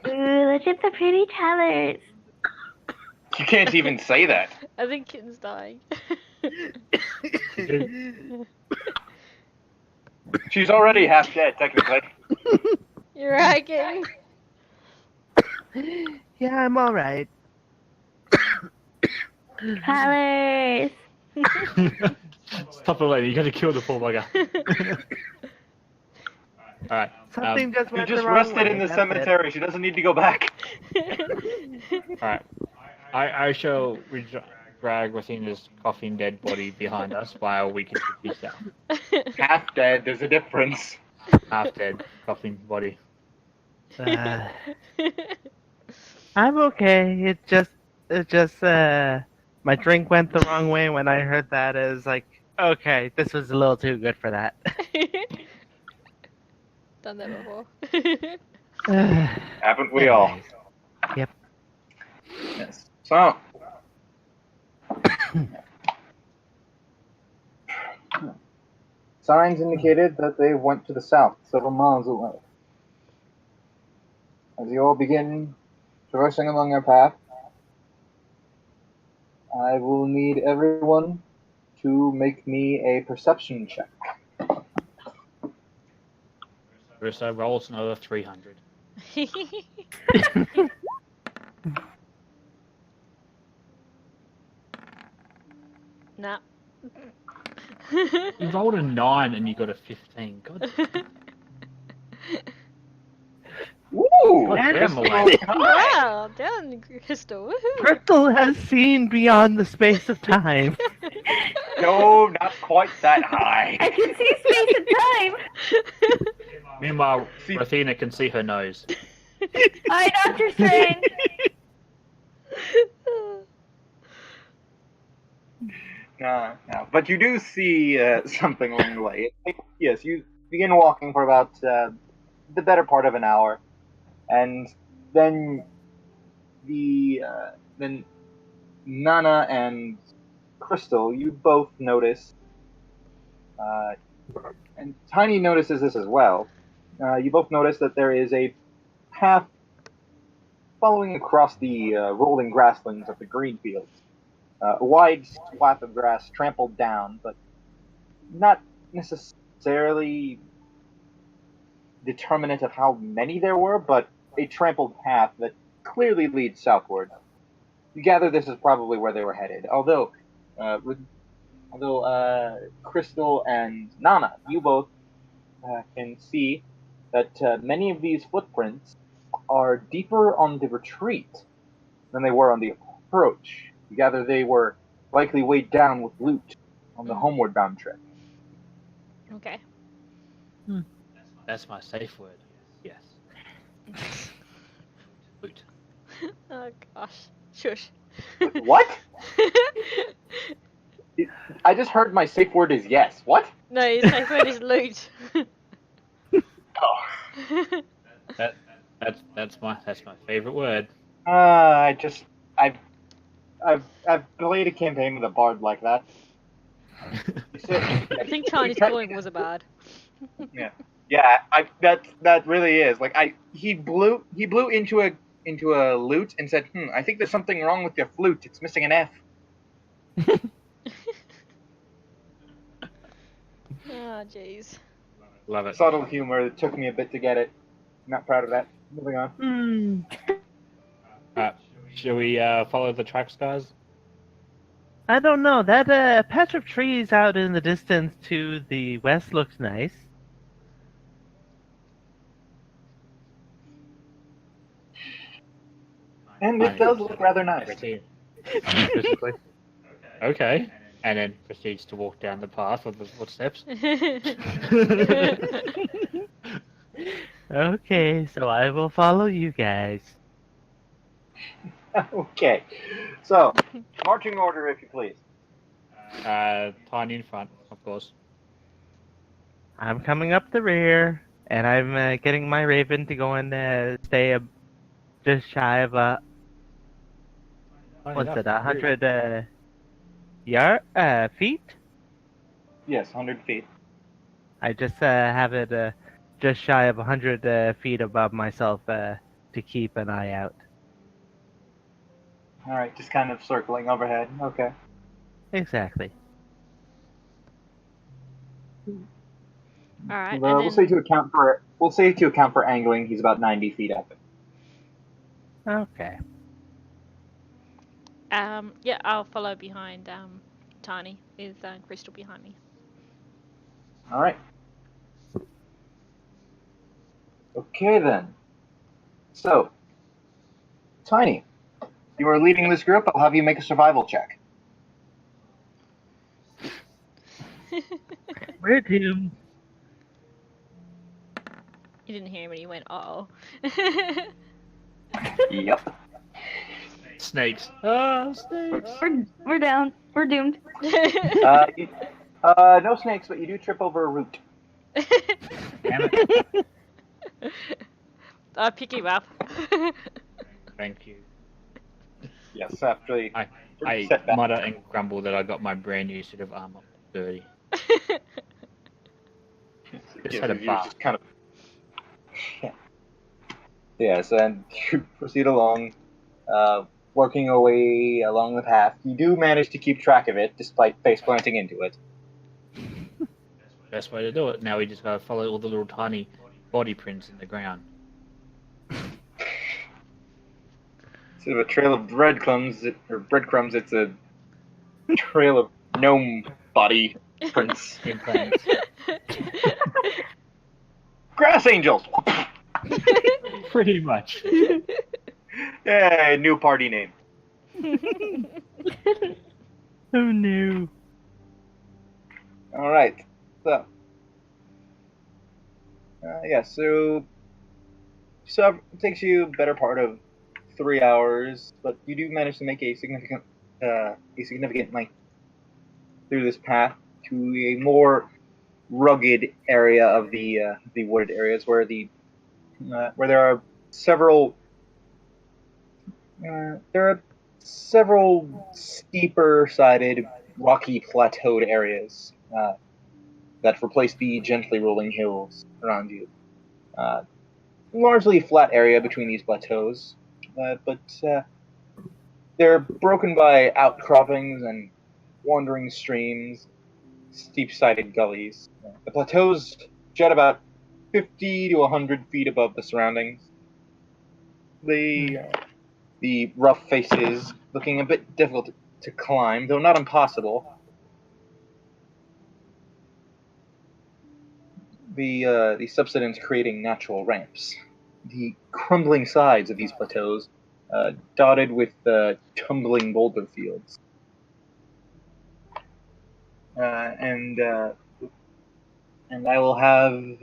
look at the pretty colors. You can't even say that. I think Kitten's dying. She's already half dead, technically. You're right, Kitten. Yeah, I'm all right. Colors. Stop the lady, you gotta kill the poor bugger. Alright. Something just You went just the wrong rested way, in the that's cemetery. She doesn't need to go back. Alright. I shall drag Rosina's coughing dead body behind us while we continue south. Half dead, there's a difference. Half dead, coughing body. I'm okay. It just, my drink went the wrong way when I heard that. It was like, okay, this was a little too good for that. Done that before. Haven't we all? Anyways. Yep. Yes. So. Signs indicated that they went to the south, several miles away. As you all begin traversing along your path, I will need everyone to make me a perception check. Russo rolls another 300. Nah. You rolled a 9 and you got a 15. God. Woo! And damn, Wow, done, Crystal. Woohoo. Crystal has seen beyond the space of time. No, not quite that high. I can see space and time. Meanwhile, See- Rosina can see her nose. Hi, Dr. Strange. No. But you do see something along the way. Yes, you begin walking for about the better part of an hour, and then then Nana and Crystal, you both notice, and Tiny notices this as well. You both notice that there is a path following across the rolling grasslands of the green fields. A wide swath of grass trampled down, but not necessarily determinate of how many there were, but a trampled path that clearly leads southward. You gather this is probably where they were headed, although Crystal and Nana, you both can see that many of these footprints are deeper on the retreat than they were on the approach. You gather they were likely weighed down with loot on the homeward bound trip. Okay. That's my safe word. Yes. Loot. Oh gosh. Shush. What? I just heard my safe word is yes. What? No, your safe word is loot. Oh. That's my favorite word. I've played a campaign with a bard like that. I think Tiny's point was bad. Yeah, that really is. Like he blew into a lute and said, I think there's something wrong with your flute. It's missing an F. Oh jeez. Love it. Subtle humor. It took me a bit to get it. Not proud of that. Moving on. Shall we follow the tracks, guys? I don't know. That patch of trees out in the distance to the west looks nice. And it does look rather nice. Okay. And then proceeds to walk down the path with the footsteps. Okay, so I will follow you guys. Okay. So, marching order, if you please. Tiny in front, of course. I'm coming up the rear, and I'm getting my raven to go and stay just shy of what's it, 100 feet? Yes, 100 feet. I just have it just shy of 100 feet above myself to keep an eye out. All right, just kind of circling overhead. Okay. Exactly. All right. Well, and we'll say to account for angling, he's about 90 feet up. Okay. Yeah, I'll follow behind Tiny with Crystal behind me. All right. Okay then. So, Tiny, you are leading this group. I'll have you make a survival check. We're doomed. You didn't hear him when he went, uh-oh. Yep. Snakes. Ah, snakes. We're down. We're doomed. No snakes, but you do trip over a root. Damn it. I'll pick him up. Thank you. Yes, after the I setback. mutter and grumble that I got my brand new suit of armor dirty. Just had a You bath. just kind of. Yes, and you proceed along, working your way along the path. You do manage to keep track of it, despite face planting into it. Best way to do it. Now we just gotta follow all the little tiny body prints in the ground. Instead of a trail of breadcrumbs, it's a trail of gnome body prints. Implants. Grass angels! Pretty much. Yay, new party name. Oh no. Alright, so. So it takes you a better part of 3 hours, but you do manage to make a significant length through this path to a more rugged area of the wooded areas where there are several steeper-sided, rocky, plateaued areas that replace the gently rolling hills around you. Largely flat area between these plateaus, but they're broken by outcroppings and wandering streams, steep-sided gullies. The plateaus jet about 50 to 100 feet above the surroundings. The rough faces looking a bit difficult to climb, though not impossible. The subsidence creating natural ramps. The crumbling sides of these plateaus, dotted with tumbling boulder fields. And I'll have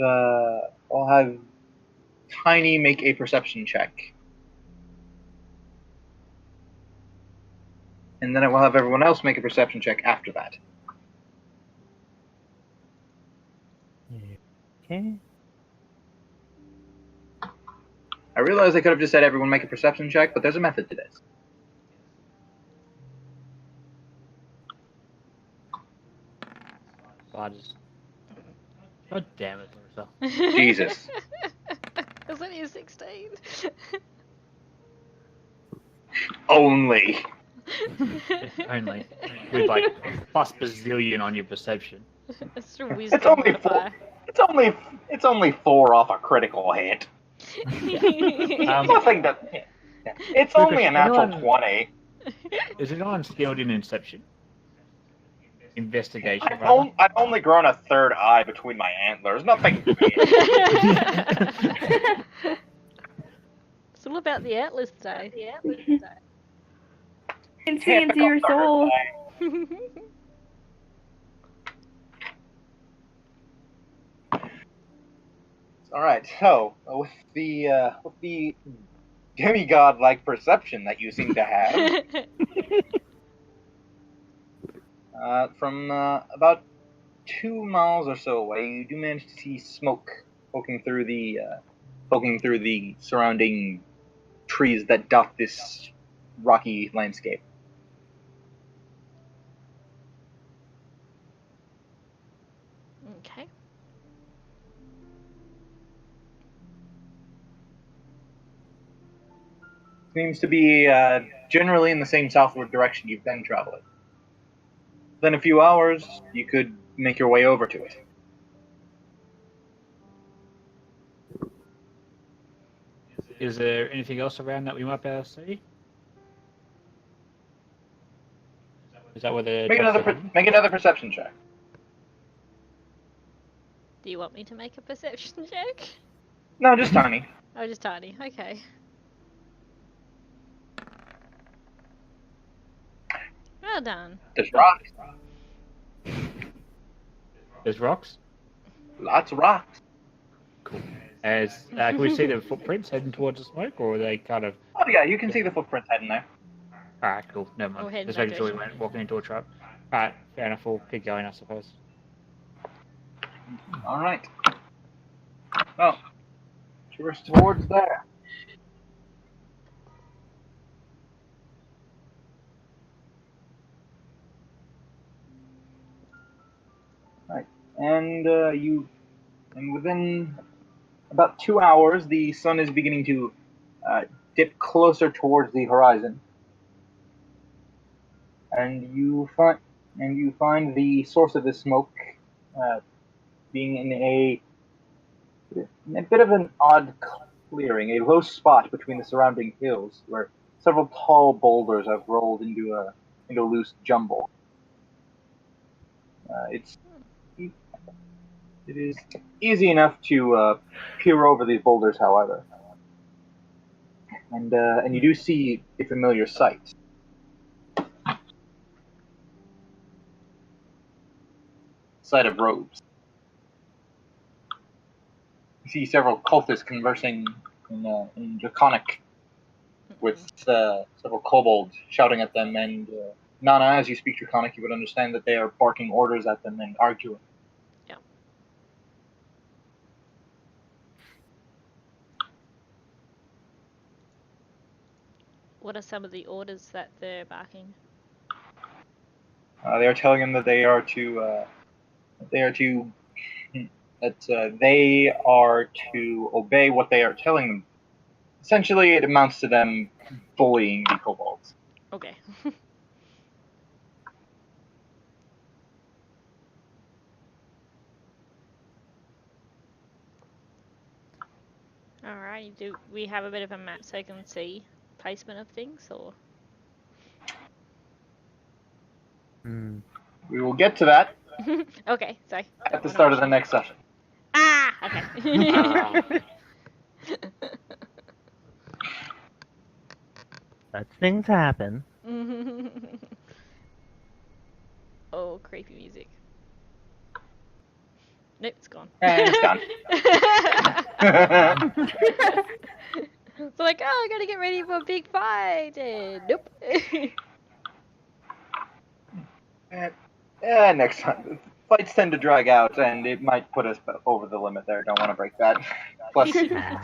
Tiny make a perception check. And then I will have everyone else make a perception check after that. Okay. I realize I could have just said everyone make a perception check, but there's a method to this. God damn it, Larissa. Jesus. Is it 16? Only. Only. With like plus bazillion on your perception. It's a wisdom modifier. It's only 4 off a critical hit. Nothing to. It's only a natural 20. Is anyone skilled in Inception? Investigation, rather? I've only grown a third eye between my antlers. Nothing big. It's all about the Atlas Day. Can see into your soul. All right. So with the demigod-like perception that you seem to have, from about 2 miles or so away, you do manage to see smoke poking through the surrounding trees that dot this rocky landscape. Okay. Seems to be generally in the same southward direction you've been traveling. Then a few hours, you could make your way over to it. Is there anything else around that we might be able to see? Is that where the Make another perception check. Do you want me to make a perception check? No, just Tiny. Oh, just Tiny. Okay. Well done. Just rock. There's rocks. Lots of rocks. Cool. As can we see the footprints heading towards the smoke, or are they kind of? Oh yeah, you can see the footprints heading there. Alright, cool. Never We'll mind. head in Just that making sure we direction. weren't walking into a trap. Alright, fair enough. We'll keep going, I suppose. All right. Well, tourist towards there. Right, and and within about 2 hours, the sun is beginning to dip closer towards the horizon, and you find the source of the smoke being in a bit of an odd clearing, a low spot between the surrounding hills, where several tall boulders have rolled into a loose jumble. It is easy enough to peer over these boulders, however, and you do see a familiar sight. Sight of robes. You see several cultists conversing in Draconic with several kobolds shouting at them, and Nana, as you speak Draconic, you would understand that they are barking orders at them and arguing. Yeah. What are some of the orders that they're barking? They are telling them that they are to obey what they are telling them. Essentially, it amounts to them bullying the kobolds. Okay. Alright, do we have a bit of a map so I can see placement of things, or? We will get to that Okay, sorry. at the start of the next session. Ah, okay. Such things happen. Oh, creepy music. Nope, it's gone. And it's done. So like, oh, I gotta get ready for a big fight, and nope. Next time. Fights tend to drag out, and it might put us over the limit there. Don't want to break that. Plus,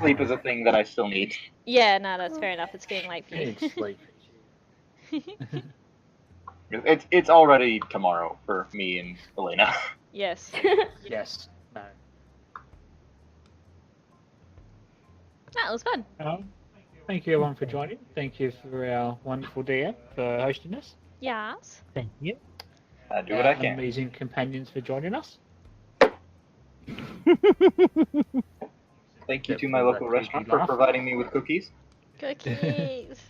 sleep is a thing that I still need. Yeah, no, that's fair enough. It's getting late for you. Need sleep. It's already tomorrow for me and Elena. Yes. Yes. No. That was fun. Thank you everyone for joining. Thank you for our wonderful DM for hosting us. Yes. Thank you. I do what I can. Amazing companions for joining us. Thank you to my local restaurant for providing me with cookies. Cookies.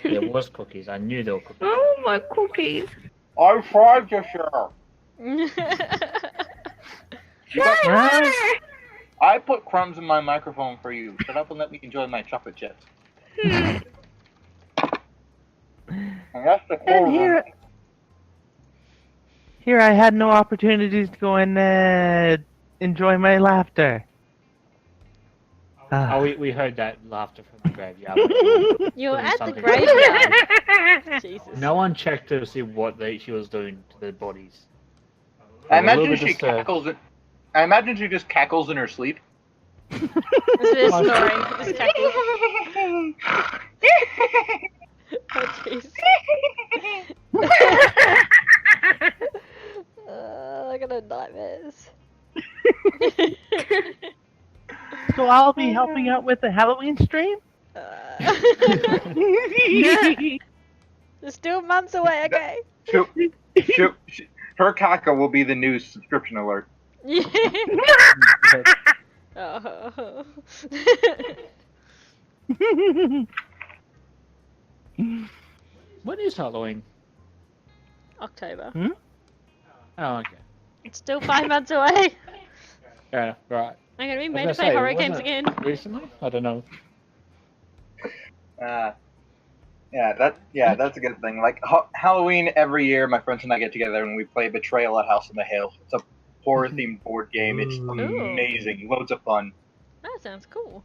There was cookies. I knew there were cookies. Oh, my cookies. I tried your share. Water! I put crumbs in my microphone for you. Shut up and let me enjoy my chocolate chips. And that's the And whole here I had no opportunities to go and enjoy my laughter. Oh, we heard that laughter from the graveyard. You're Doing at the something. graveyard. Jesus. No one checked to see what she was doing to the bodies. I I'm a little imagine bit she disturbed. cackles. I imagine she just cackles in her sleep. This is a story. Just cackle. Oh, jeez. I got a nightmares. So I'll be helping out with the Halloween stream? It's still months away, okay? Her cackle will be the new subscription alert. Yeah. Oh. When is Halloween? October. Oh, okay. It's still 5 months away. Yeah, right. I'm gonna be I was made gonna to play say, horror wasn't games it again. Recently? I don't know. That's a good thing. Like Halloween every year, my friends and I get together and we play Betrayal at House on the Hill. horror-themed board game. It's Ooh. amazing. Loads of fun. That sounds cool.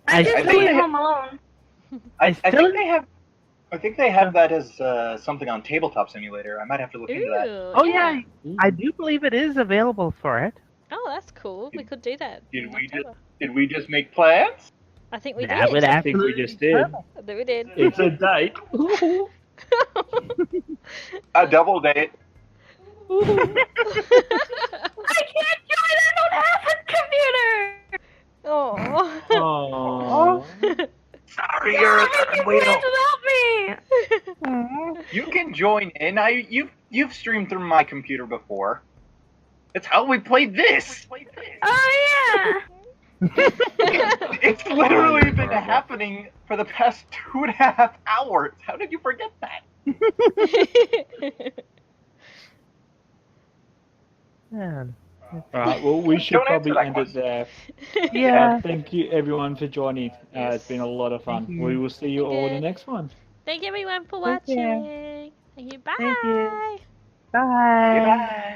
I just think played they- Home Alone. I still- think they have. I think they have that as something on Tabletop Simulator. I might have to look into that. Ooh, Oh yeah, I do believe it is available for it. Oh, that's cool. We could do that. Did in we just- October. Did we just make plans? I think we That did. would I think we absolutely just did. I think we did. It's a date. A double date. I can't join. I don't have a computer. Oh. Oh. Sorry, you're a Can third you wheel. please help me? You can join in. You've streamed through my computer before. It's how we played this. Oh It's literally been happening for the past 2.5 hours. How did you forget that? Man. Alright, well, we should Don't answer probably that end it there. Yeah. Thank you, everyone, for joining. It's been a lot of fun. Thank you. We will see you all in the next one. Thank you everyone for Thank you. watching. Thank you. Bye. Thank you. Bye. Bye.